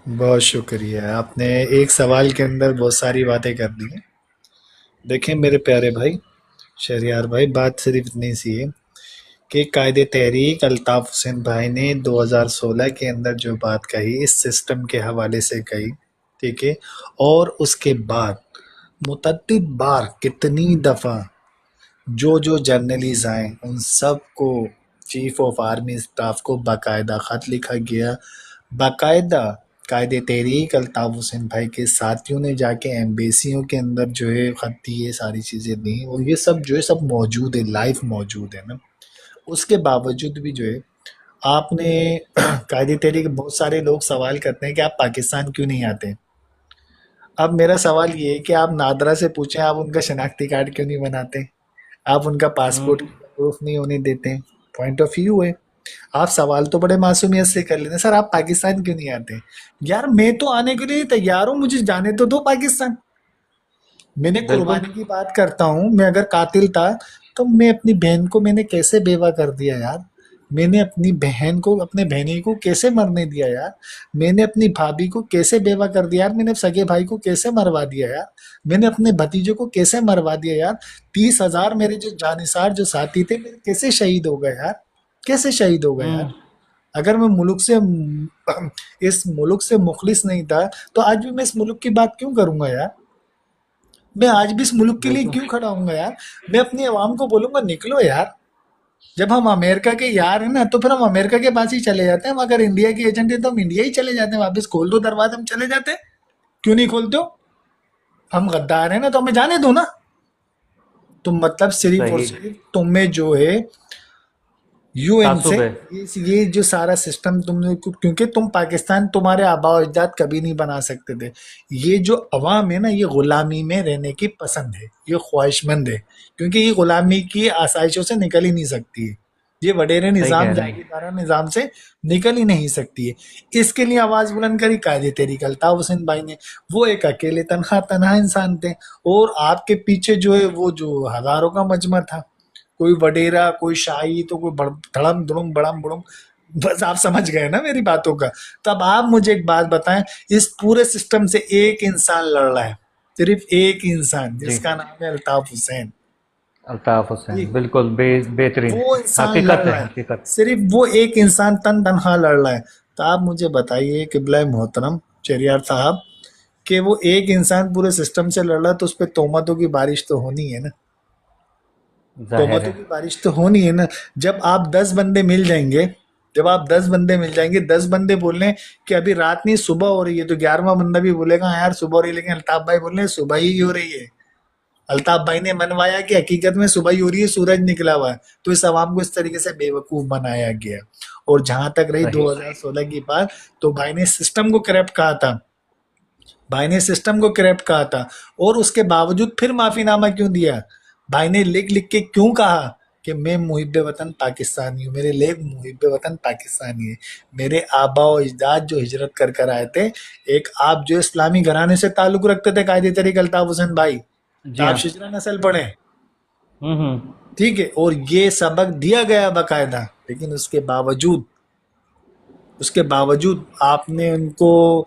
बहुत शुक्रिया, आपने एक सवाल के अंदर बहुत सारी बातें कर दी हैं। देखें मेरे प्यारे भाई शहरियार भाई, बात सिर्फ इतनी सी है कि कायदे तहरीक अल्ताफ हुसैन भाई ने 2016 के अंदर जो बात कही इस सिस्टम के हवाले से कही, ठीक है, और उसके बाद मुतअद्दिद बार कितनी दफ़ा जो जो जर्नलीज आए उन सब को, चीफ ऑफ आर्मी स्टाफ को बाकायदा ख़त लिखा गया, बाकायदा कायदे तहरीक अल्ताफ हुसैन भाई के साथियों ने जाके एम्बेसियों के अंदर जो है ख़त दिए, सारी चीज़ें दी, और ये सब जो है सब मौजूद है, लाइव मौजूद है ना। उसके बावजूद भी जो है आपने कायदे तहरीक, बहुत सारे लोग सवाल करते हैं कि आप पाकिस्तान क्यों नहीं आते। अब मेरा सवाल ये है कि आप नादरा से पूछें, आप उनका शनाख्ती कार्ड क्यों नहीं बनाते, आप उनका पासपोर्ट हम्म। प्रूफ नहीं होने देते। पॉइंट ऑफ व्यू है। आप सवाल तो बड़े मासूमियत से कर लेते हैं, सर आप पाकिस्तान क्यों नहीं आते। यार मैं तो आने के लिए तैयार हूँ, मुझे जाने तो दो पाकिस्तान। मैंने बिल्कुल कुर्बानी की बात करता हूँ, मैं अगर कातिल था तो मैं अपनी बहन को मैंने कैसे बेवा कर दिया यार। मैंने अपनी बहन को, अपने बहनी को कैसे मरने दिया यार। मैंने अपनी भाभी को कैसे बेवा कर दिया यार। मैंने सगे भाई को कैसे मरवा दिया यार। मैंने अपने भतीजे को कैसे मरवा दिया यार। 30,000 मेरे जो जानिसार जो साथी थे मेरे कैसे शहीद हो गए यार। कैसे शहीद हो गए यार। हम्म। अगर मैं मुल्क से इस मुल्क से मुखलिस नहीं था तो आज भी मैं इस मुल्क की बात क्यों करूंगा यार। मैं आज भी इस मुल्क के लिए बिल्कुल क्यों खड़ा हूंगा यार। मैं अपनी आवाम को बोलूंगा निकलो यार। जब हम अमेरिका के यार हैं ना तो फिर हम अमेरिका के पास ही चले जाते हैं। हम अगर इंडिया के एजेंट हैं तो हम इंडिया ही चले जाते हैं। वापस खोल दो दरवाजा, हम चले जाते हैं। क्यों नहीं खोलते हो। हम गद्दार हैं ना तो हमें जाने दो ना। तुम मतलब सिर्फ और सही। सिर्फ तुम्हें जो है यूएन से तासुब है। ये जो सारा सिस्टम तुमने, क्योंकि तुम पाकिस्तान तुम्हारे आबा अजदाद कभी नहीं बना सकते थे। ये जो अवाम है ना ये गुलामी में रहने की पसंद है, ये ख्वाहिशमंद है, क्योंकि ये गुलामी की आसाइशों से निकल ही नहीं सकती है। ये वडेरे सही निज़ाम कह रहे हैं। जागीरदारा निज़ाम से निकल ही नहीं सकती है। इसके लिए आवाज़ बुलंद करी कायदे तहरीक अल्ताफ हुसैन भाई ने। वो एक अकेले तनहा इंसान थे, और आपके पीछे जो है वो जो हज़ारों का मजमा था। कोई वडेरा, कोई शाही, तो कोई धड़म धुड़ुम बड़म बुड़ुम। बस आप समझ गए ना मेरी बातों का। तब आप मुझे एक बात बताएं, इस पूरे सिस्टम से एक इंसान लड़ रहा है, सिर्फ एक इंसान, जी। जिसका नाम है अल्ताफ हुसैन। अल्ताफ हुसैन ठीक, बिल्कुल बेहतरीन। वो इंसान लड़ हकीकत है, रहा है, हकीकत। सिर्फ वो एक इंसान तन तनहा लड़ रहा है। तो आप मुझे बताइए किबला मोहतरम शरियार साहब, कि वो एक इंसान पूरे सिस्टम से लड़ रहा है, तो उस पर तोहमतों की बारिश तो होनी है ना। जाहिर तोहमतों है। की बारिश तो होनी है ना। जब आप 10 बंदे मिल जाएंगे, जब आप 10 बंदे मिल जाएंगे, 10 बंदे बोल रहे हैं कि अभी रात नहीं सुबह हो रही है, तो 11वां बंदा भी बोलेगा "हाँ यार सुबह हो रही है", लेकिन अल्ताफ भाई बोल रहे हैं सुबह ही हो रही है। अल्ताफ भाई ने मनवाया कि हकीकत में सुबह ही हो रही है, सूरज निकला हुआ है। तो इस आवाम को इस तरीके से बेवकूफ बनाया गया। और जहां तक रही सही। 2016 की बात, तो भाई ने सिस्टम को करप्ट कहा था, भाई ने सिस्टम को करप्ट कहा था, और उसके बावजूद फिर माफीनामा क्यों दिया? भाई ने लिख लिख के क्यों कहा कि मैं मुहिब वतन पाकिस्तानी हूँ, मेरे लिए मुहिब वतन पाकिस्तानी है। मेरे आबा और अजदाद जो हिजरत कर कर आए थे, एक आप जो इस्लामी घराने से ताल्लुक रखते थे कायदे तरीके अल्ताफ हुसैन भाई, तो जी आप हाँ। शिजरा नस्ल पढ़े, हम्म। ठीक है, और ये सबक दिया गया बकायदा। लेकिन उसके बावजूद आपने उनको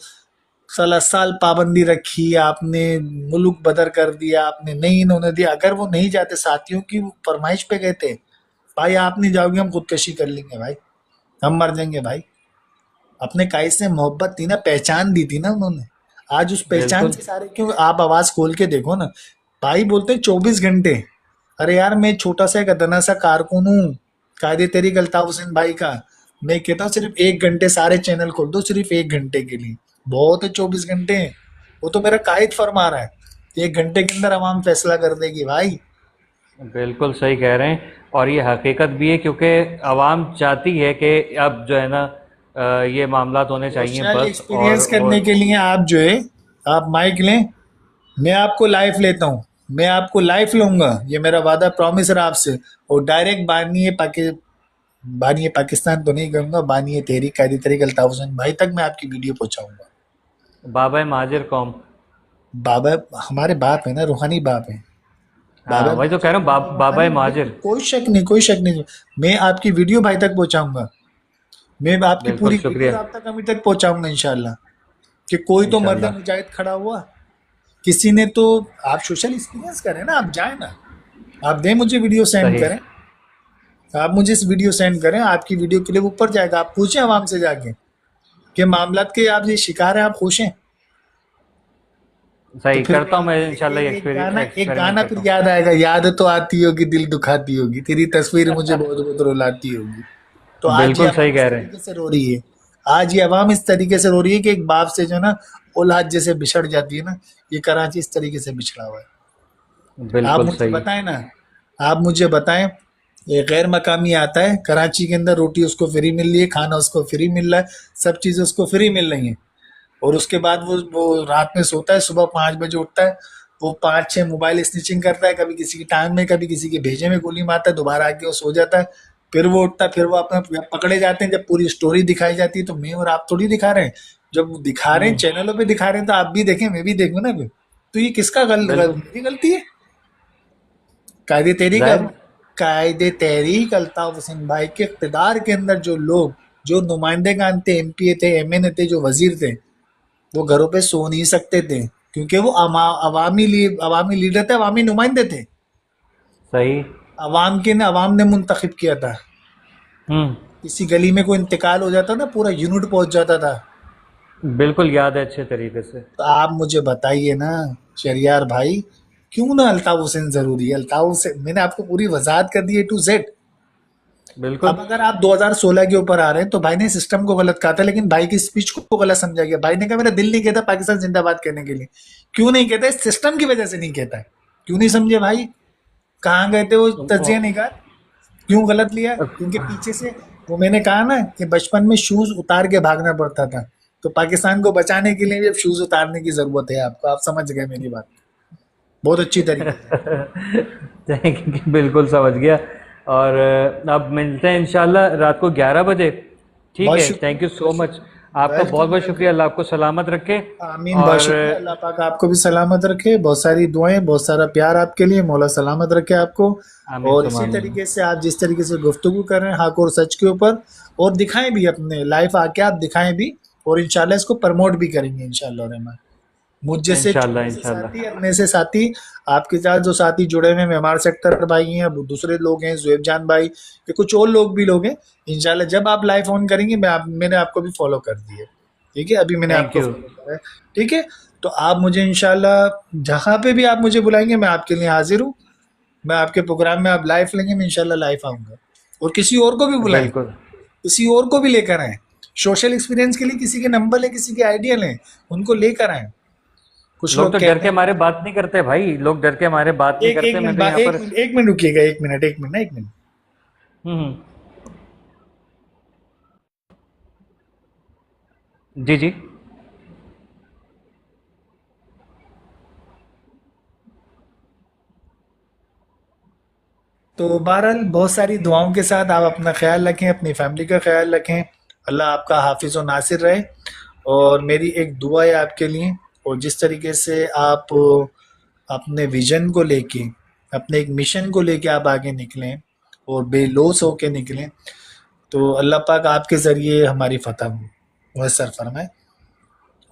16 साल पाबंदी रखी, आपने मुल्क बदर कर दिया, आपने नहीं इन्होंने दिया। अगर वो नहीं जाते, साथियों की फरमाइश पे गए थे, भाई आप नहीं जाओगे हम खुदकशी कर लेंगे भाई, हम मर जाएंगे भाई। अपने कायद से मोहब्बत थी ना, पहचान दी थी ना उन्होंने। आज उस पहचान बिल्कुल से सारे क्यों, आप आवाज खोल के देखो ना, भाई बोलते 24 घंटे। अरे यार मैं छोटा सा एक अदना सा कारकुन हूँ कायदे तहरीक अल्ताफ हुसैन भाई का। मैं कहता हूँ सिर्फ 1 घंटे सारे चैनल खोल दो, सिर्फ 1 घंटे के लिए, बहुत है 24 घंटे। वो तो मेरा कायद फरमा रहा है, 1 घंटे के अंदर अवाम फैसला कर देगी भाई। बिल्कुल सही कह रहे हैं। और ये हकीकत भी है, क्योंकि आवाम चाहती है कि अब जो है ना ये मामलात होने चाहिए सोशल बस। एक्सपीरियंस और करने के लिए आप जो है, आप माइक लें, मैं आपको लाइफ लेता हूँ, मैं आपको लाइफ लूंगा, ये मेरा वादा प्रॉमिस रहा आपसे। और डायरेक्ट बानिए पाकिस्तान तो नहीं करूंगा, बानिए तहरीक कायदी तहरीक अल्ताफ हुसैन भाई तक मैं आपकी वीडियो पहुंचाऊंगा। बाबा महाजिर कौम। बाबा हमारे बाप है ना, रूहानी बाप है। हाँ बाबा वही तो कह माजिद रहा हूँ, हमारे बाबा रूहानी, बिल्कुल महाजिर। कोई शक नहीं, कोई शक नहीं। मैं आपकी वीडियो भाई तक पहुंचाऊंगा, मैं आपकी बिल्कुल पूरी शुक्रिया। वीडियो आप तक अभी तक पहुंचाऊंगा इंशाल्लाह। कि कोई तो मर्द इंशाल्लाह। मुजाहिद खड़ा हुआ, किसी ने तो, आप सोशल एक्सपीरियंस करें ना, आप जाए ना, आप दें मुझे वीडियो सेंड सही। करें, आप मुझे इस वीडियो सेंड करें, आपकी वीडियो क्लिप ऊपर जाएगा, आप पूछें आवाम से जाके कि मामलात के आप ये शिकार हैं, आप खुश हैं। तो सही फिर करता हूँ मैं इंशाल्लाह, ये एक एक्सपेरिमेंट गाना करता फिर हूँ। याद आएगा, याद तो आती होगी दिल दुखाती होगी, तेरी तस्वीर मुझे बहुत बहुत रुलाती होगी। तो आज ये बिल्कुल आवाम सही इस कह रहे तरीके से रो रही है, आज ये आवाम इस तरीके से रो रही है कि एक बाप से जो है ना औलाद जैसे बिछड़ जाती है ना, ये कराची इस तरीके से बिछड़ा हुआ है। हैं। आप बिल्कुल मुझे सही। बताएं ना, आप मुझे बताएं, ये गैर मकामी आता है कराची के अंदर, रोटी उसको फ्री मिल रही है, खाना उसको फ्री मिल रहा है, सब चीज़ें उसको फ्री मिल रही हैं। और उसके बाद वो रात में सोता है, सुबह 5 बजे उठता है, वो 5-6 मोबाइल स्निचिंग करता है, कभी किसी की टांग में, कभी किसी के भेजे में गोली मारता है, दोबारा आके वो सो जाता है। फिर वो उठता है, फिर वो अपना पकड़े जाते हैं, जब पूरी स्टोरी दिखाई जाती है, तो मैं और आप थोड़ी दिखा रहे हैं, जब वो दिखा रहे हैं हम्म। चैनलों पे दिखा रहे हैं, तो आप भी देखें, मैं भी देखूँ ना फिर। तो ये किसका बिल्कुल। मेरी गलती है? कायदे तहरीक जाहिर है। कायदे तहरीक अल्ताफ हुसैन भाई के इक़्तिदार के अंदर जो लोग, जो नुमाइंदेगान थे, एमपीए थे, एमएनए थे, जो वजीर थे, वो घरों पे सो नहीं सकते थे, क्योंकि वो अवामी लीडर थे, अवामी नुमाइंदे थे। सही। अवाम ने मुंतखब किया था। हम्म। किसी गली में कोई इंतकाल हो जाता ना, पूरा यूनिट पहुंच जाता था। बिल्कुल याद है अच्छे तरीके से। तो आप मुझे बताइए ना शरियार भाई, क्यों ना अल्ताफ हुसैन जरूरी है? अल्ताफ हुसैन, मैंने आपको पूरी वजाहत कर दी है टू जेड। बिल्कुल। अब अगर आप 2016 के ऊपर आ रहे हैं, तो भाई ने सिस्टम को गलत कहा था, लेकिन भाई की स्पीच को गलत समझा गया। भाई ने कहा मेरा दिल नहीं कहता पाकिस्तान जिंदाबाद कहने के लिए। क्यों नहीं कहता? इस सिस्टम की वजह से नहीं कहता है। क्यों नहीं समझे भाई? कहाँ गए थे वो तजिया निगार? क्यों गलत लिया? क्योंकि पीछे से, वो मैंने कहा ना कि बचपन में शूज उतार के भागना पड़ता था, तो पाकिस्तान को बचाने के लिए भी अब शूज उतारने की जरूरत है आपको। आप समझ गए मेरी बात बहुत अच्छी तरीके से। बिल्कुल समझ गया। और अब मिलते हैं इंशाल्लाह रात को 11 बजे। ठीक बहुत है, शुक्रिया, थैंक यू सो बहुत मच। शुक्रिया, आपका बहुत वेलकम बहुत शुक्रिया। वेलकम। अल्लाह आपको सलामत रखे। आमीन, बहुत और शुक्रिया। अल्लाह पाक आपको भी सलामत रखे, बहुत सारी दुआएं, बहुत सारा प्यार आपके लिए, मौला सलामत रखे आपको। आमीन और सुमा इसी आमीन। तरीके से आप जिस तरीके से गुफ्तगू कर रहे हैं हक और सच के ऊपर, और दिखाएं भी अपने लाइफ आके, आप दिखाएं भी, और इंशाल्लाह इसको प्रमोट भी करेंगे इंशाल्लाह रहमान। मुझ जैसे इंशाल्लाह छोटे से साथी, इंशाल्लाह। अपने से साथी, आपके साथ जो साथी जुड़े हुए हैं, मेमार सेक्टर भाई हैं, अब दूसरे लोग हैं, जुएब जान भाई, ये कुछ और लोग भी लोग हैं। इंशाल्लाह जब आप लाइव ऑन करेंगे, मैंने आपको भी फॉलो कर दिया, ठीक है, अभी मैंने थैंक आपको यू। फॉलो करा है, ठीक है। तो आप मुझे इंशाल्लाह जहाँ पे भी आप मुझे बुलाएंगे, मैं आपके लिए हाजिर हूँ। मैं आपके प्रोग्राम में आप लाइव लेंगे, मैं इंशाल्लाह लाइव आऊंगा, और किसी और को भी बुलाएं, बिल्कुल। किसी और को भी लेकर आए, सोशल एक्सपीरियंस के लिए किसी के नंबर लें, किसी के आइडिया लें, उनको लेकर आए। कुछ लोग लोग तो डर कहते के हैं, मारे बात नहीं करते भाई, लोग डर के मारे बात नहीं एक एक करते। मैं मिनट तो यहाँ एक पर। मिनट एक मिनट रुकिएगा, एक मिनट। हम्म। जी जी। तो बहरहाल बहुत सारी दुआओं के साथ आप अपना ख्याल रखें, अपनी फैमिली का ख्याल रखें। अल्लाह आपका हाफिज और नासिर रहे। और मेरी एक दुआ है आपके लिए, और जिस तरीके से आप अपने विजन को लेके, अपने एक मिशन को लेके आप आगे निकलें और बेलौस होके निकलें, तो अल्लाह पाक आपके ज़रिए हमारी फतह मुयस्सर फरमाए।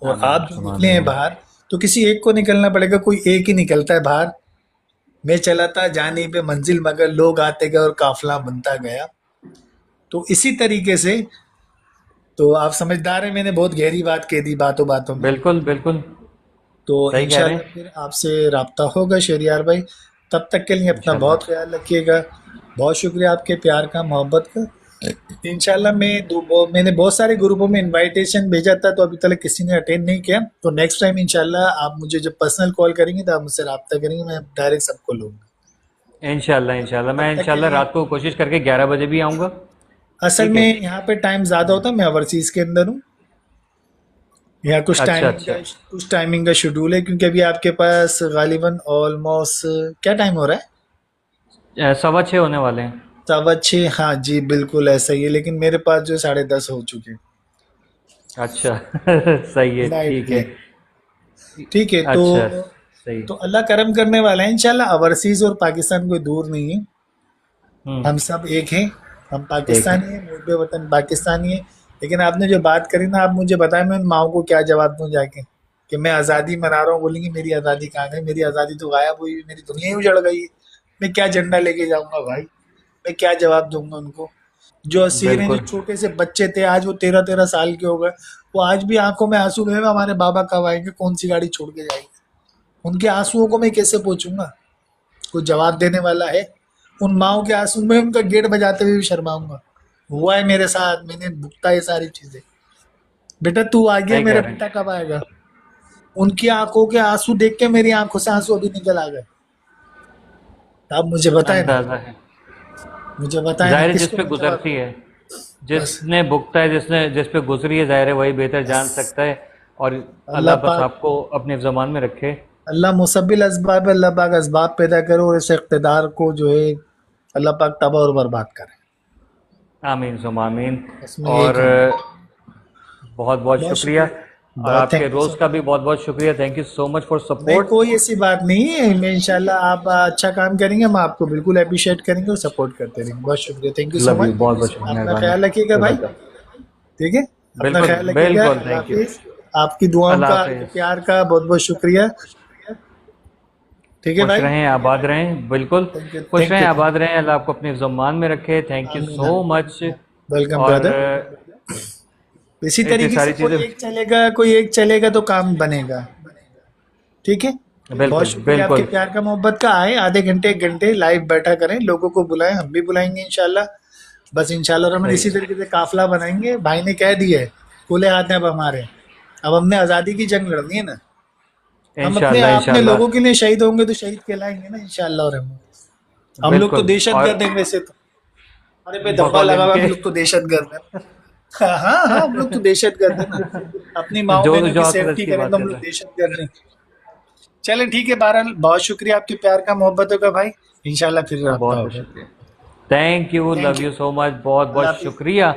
और आमीन आप जो सुमा निकले हैं आमीन। बाहर, तो किसी एक को निकलना पड़ेगा, कोई एक ही निकलता है बाहर। मैं चला था जाने पे मंजिल, मगर लोग आते गए और काफिला बनता गया। तो इसी तरीके से, तो आप समझदार हैं, मैंने बहुत गहरी बात कह दी बातों बातों में। बिल्कुल बिल्कुल। तो सही कह रहे इंशाल्लाह हैं। फिर आपसे राब्ता होगा शहरियार भाई। तब तक के लिए अपना बहुत इंशाल्लाह। ख्याल रखिएगा। बहुत शुक्रिया आपके प्यार का, मोहब्बत का। इंशाल्लाह मैंने बहुत सारे ग्रुपों में इनविटेशन भेजा था, तो अभी तक किसी ने अटेंड नहीं किया। तो नेक्स्ट टाइम इंशाल्लाह आप मुझे जब पर्सनल कॉल करेंगे, तो आप मुझसे रब्ता करेंगे, मैं डायरेक्ट सबको लूँगा। इंशाल्लाह इंशाल्लाह, मैं तब तक के इंशाल्लाह लिए, रात को कोशिश करके 11 बजे भी आऊँगा। असल ठीक है। में यहाँ पे टाइम ज़्यादा होता है, मैं ओवरसीज़ के अंदर हूँ। यहाँ अच्छा अच्छा। कुछ टाइमिंग का शेड्यूल है, क्योंकि अभी आपके पास गालिबन ऑलमोस्ट क्या टाइम हो रहा है? 6:15 होने वाले हैं। 6:15, हाँ जी बिल्कुल ऐसा ही है, लेकिन मेरे पास जो 10:30 हो चुके हैं अच्छा। सही है, नाइट ठीक के। है। ठीक है, अच्छा सही। तो अल्लाह करम करने वाला है इंशाल्लाह। ओवरसीज और पाकिस्तान कोई दूर नहीं है, हम सब एक हैं। हम एक है। पाकिस्तानी हैं, मुल्क वतन पाकिस्तानी है। लेकिन आपने जो बात करी ना, आप मुझे बताएं, मैं उन माओ को क्या जवाब दूं जाके, कि मैं आज़ादी मना रहा हूँ, बोलेंगे मेरी आज़ादी कहाँ गई? मेरी आज़ादी तो गायब हुई, मेरी दुनिया ही उजड़ गई है। मैं क्या झंडा लेके जाऊंगा भाई? मैं क्या जवाब दूंगा उनको? जो असीर हैं, जो बिल्कुल। छोटे से बच्चे थे, आज वो 13-13 साल के हो गए। वो आज भी आंखों में आंसू में, हमारे बाबा कब आएंगे, कौन सी गाड़ी छोड़ के जाएंगे? उनके आंसुओं को मैं कैसे पोंछूंगा? कोई जवाब देने वाला है? उन माओ के आंसू में उनका गेट बजाते हुए भी शर्माऊंगा। हुआ है मेरे साथ, मैंने भुगता ये सारी चीजें। बेटा तू आ गया, सही कह मेरा रहे बेटा हैं। कब आएगा? उनकी आंखों के आंसू देख के मेरी आंखों से आंसू अभी निकल आ गए। तो आप मुझे बताए ना, अंदाजा है। मुझे बताए ना, ज़ाहिर है जिस किसको पे मैं जवाब गुजरती दूं? है, बस जिसने भुगता है, जिसने जिस पे गुजरी है, ज़ाहिर है वही बेहतर जान बस सकता है। और अल्लाह अल्लाह बस पाक, आपको अपने ज़मान में रखे। अल्लाह मुसब्बिल असबाब है, अल्लाह पाक असबाब पैदा करो, और इस इक़्तिदार को जो है अल्लाह पाक तबाह और बर्बाद करे। आमीन सुमा आमीन। बस मैं यही और कहूँगा। बहुत बहुत बहुत शुक्रिया। शुक्रिया। और बहुत आपके थैंक यू सो रोज़ का मच। भी बहुत बहुत शुक्रिया। Thank you so much for नहीं, सपोर्ट। कोई ऐसी बात नहीं है, मैं इंशाल्लाह आप अच्छा काम करेंगे, हम आपको बिल्कुल अप्रिशिएट करेंगे और सपोर्ट करते रहेंगे। बहुत शुक्रिया, thank you so love you, much. बहुत बहुत शुक्रिया, अपना मेहरबानी। ख्याल रखिएगा भाई, जज़ाक। ठीक है? अपना बिल्कुल ख्याल रखिएगा, बिल्कुल, अल्लाह थैंक यू। हाफिज। आपकी दुआओं अल्लाह का, आपके हाफिज़। प्यार का बहुत बहुत शुक्रिया। ठीक है खुश भाई, रहें, आबाद रहें, बिल्कुल। थैंक यू खुश थैंक रहें, यू थैंक आबाद रहें, अल्लाह आपको अपने ज़मान में रखे। Thank you. यू आमीन सो आमीन। मच। वेलकम और ब्रदर। इसी इतनी तरीके से सारी कोई चीज़ें। एक चलेगा, कोई एक चलेगा तो काम बनेगा, ठीक है? बहुत बिल्कुल शुक्रिया आपके बिल्कुल। प्यार का, मोहब्बत का। आए आधे घंटे एक घंटे लाइव बैठा करें, लोगों को बुलाएं, हम भी बुलाएंगे इंशाल्लाह। बस इंशाल्लाह रहमान सही इसी है। तरीके से काफिला बनाएंगे। भाई ने कह दिया है, खुले हाथ हैं अब हमारे। अब हमने आज़ादी की जंग लड़नी है ना। हम अपने इंशाल्लाह आप में इंशाल्लाह। लोगों के लिए शहीद होंगे, तो शहीद कहलाएंगे ना इंशाल्लाह रहमान। हम लोग तो बिल्कुल। दहशत और गर्द हैं वैसे तो, हमारे पे धब्बा बकौल लगा हुआ, हम इनके। लोग तो दहशत गर्द हैं। हाँ हाँ हाँ, हम लोग तो दहशत गर्द है ना। अपनी माओ जो बहनों जो की अकरज सेफ्टी की करें बात तो हम कर लोग रहे हैं। दहशत गर्द हैं। चलें ठीक है, बहरहाल बहुत शुक्रिया आपके प्यार का, मोहब्बतों का भाई। इंशाल्लाह फिर रब्ता बहुत बहुत होगा। शुक्रिया। Thank you, love thank you. You so much, बहुत बहुत अल्लाह हाफिज। शुक्रिया।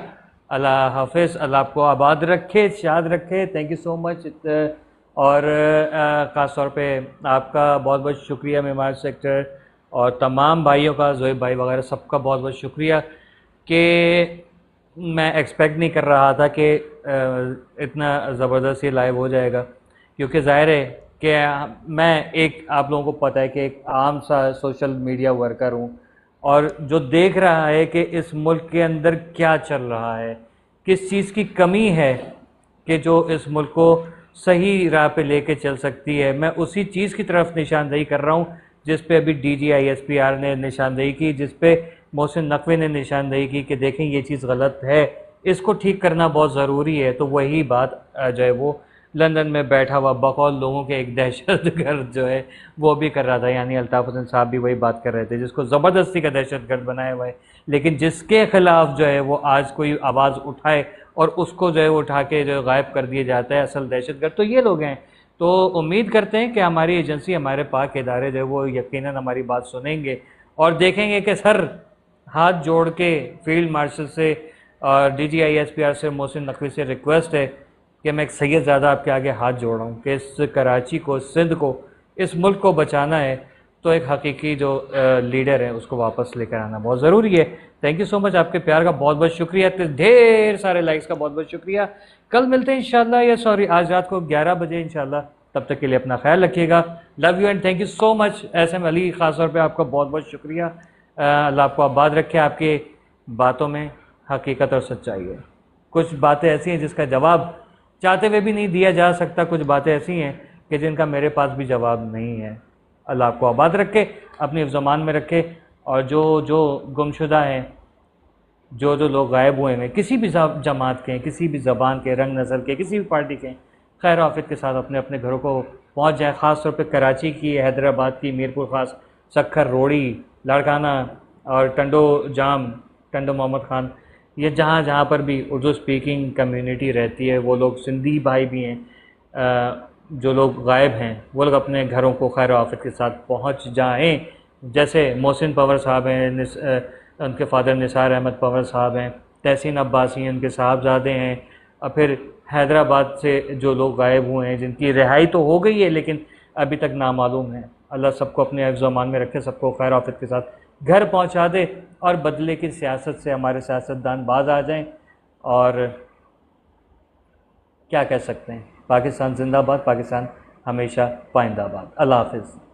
अल्लाह हाफिज़, अल्लाह आपको आबाद रखे, शाद रखे। Thank you so much. और ख़ास तौर पे आपका बहुत बहुत शुक्रिया, मेमार सेक्टर और तमाम भाइयों का, ज़ोएब भाई वगैरह सबका बहुत बहुत शुक्रिया। कि मैं एक्सपेक्ट नहीं कर रहा था कि इतना ज़बरदस्त ये लाइव हो जाएगा। क्योंकि ज़ाहिर है कि मैं एक, आप लोगों को पता है कि एक आम सा सोशल मीडिया वर्कर हूँ, और जो देख रहा है कि इस मुल्क के अंदर क्या चल रहा है, किस चीज़ की कमी है कि जो इस मुल्क को सही राह पे लेके चल सकती है, मैं उसी चीज़ की तरफ निशानदेही कर रहा हूँ जिस पे अभी DGISPR ने निशानदेही की, जिस पे मोहसिन नकवी ने निशानदेही की कि देखें ये चीज़ गलत है, इसको ठीक करना बहुत ज़रूरी है। तो वही बात जो है वो लंदन में बैठा हुआ बकौल लोगों के एक दहशतगर्द जो है वो भी कर रहा था, यानी अल्ताफ़ हुसैन साहब भी वही बात कर रहे थे, जिसको ज़बरदस्ती का दहशतगर्द बनाया हुआ है, लेकिन जिसके खिलाफ जो है वो आज कोई आवाज़ उठाए और उसको जो है उठा के जो गायब कर दिया जाता है असल दहशतगर्द, तो ये लोग हैं। तो उम्मीद करते हैं कि हमारी एजेंसी, हमारे पाक इदारे जो है वो यकीनन हमारी बात सुनेंगे और देखेंगे कि सर हाथ जोड़ के फील्ड मार्शल से और DGISPR से, मोहसिन नकवी से रिक्वेस्ट है कि मैं एक सैयदज़ादा आपके आगे हाथ जोड़ रहा हूँ कि इस कराची को, सिंध को, इस मुल्क को बचाना है तो एक हकीकी जो लीडर है उसको वापस लेकर आना बहुत ज़रूरी है। थैंक यू सो मच, आपके प्यार का बहुत बहुत शुक्रिया, ढेर सारे लाइक्स का बहुत बहुत शुक्रिया। कल मिलते हैं इंशाल्लाह, या सॉरी आज रात को 11 बजे इंशाल्लाह। तब तक के लिए अपना ख्याल रखिएगा। Love you and thank you so much. SM Ali, ख़ास तौर पे आपका बहुत बहुत शुक्रिया। अल्लाह आपको आबाद रखे। आपकी बातों में हकीकत और सच्चाई है। कुछ बातें ऐसी हैं जिसका जवाब चाहते हुए भी नहीं दिया जा सकता, कुछ बातें ऐसी हैं कि जिनका मेरे पास भी जवाब नहीं है। अल्लाह आपको आबाद रखे, अपनी ज़मान में रखे, और जो जो गुमशुदा हैं, जो जो लोग गायब हुए हैं, किसी भी जमात के, किसी भी ज़बान के, रंग नस्ल के, किसी भी पार्टी के, खैर आफियत के साथ अपने अपने घरों को पहुंच जाए। ख़ास तौर पे कराची की, हैदराबाद की, मीरपुर ख़ास, सक्खर, रोड़ी, लाड़काना और टंडो जाम, टंडो मोहम्मद ख़ान, ये जहाँ जहाँ पर भी उर्दू स्पीकिंग कम्युनिटी रहती है, वो लोग, सिंधी भाई भी हैं, जो लोग गायब हैं, वो लोग अपने घरों को खैर आफियत के साथ पहुँच जाएँ। जैसे मोहसिन पंवर साहब हैं, उनके फादर निसार अहमद पंवर साहब हैं, तहसीन अब्बासी हैं, उनके साहबजादे हैं, और फिर हैदराबाद से जो लोग गायब हुए हैं, जिनकी रिहाई तो हो गई है लेकिन अभी तक नामालूम है। अल्लाह सबको अपने हिफ्ज़ व अमान में रखे, सबको खैर आफियत के साथ घर पहुंचा दे, और बदले की सियासत से हमारे सियासतदान बाज आ जाएं। और क्या कह सकते हैं, पाकिस्तान जिंदाबाद, पाकिस्तान हमेशा पाइंदाबाद। अल्लाह हाफ़िज़।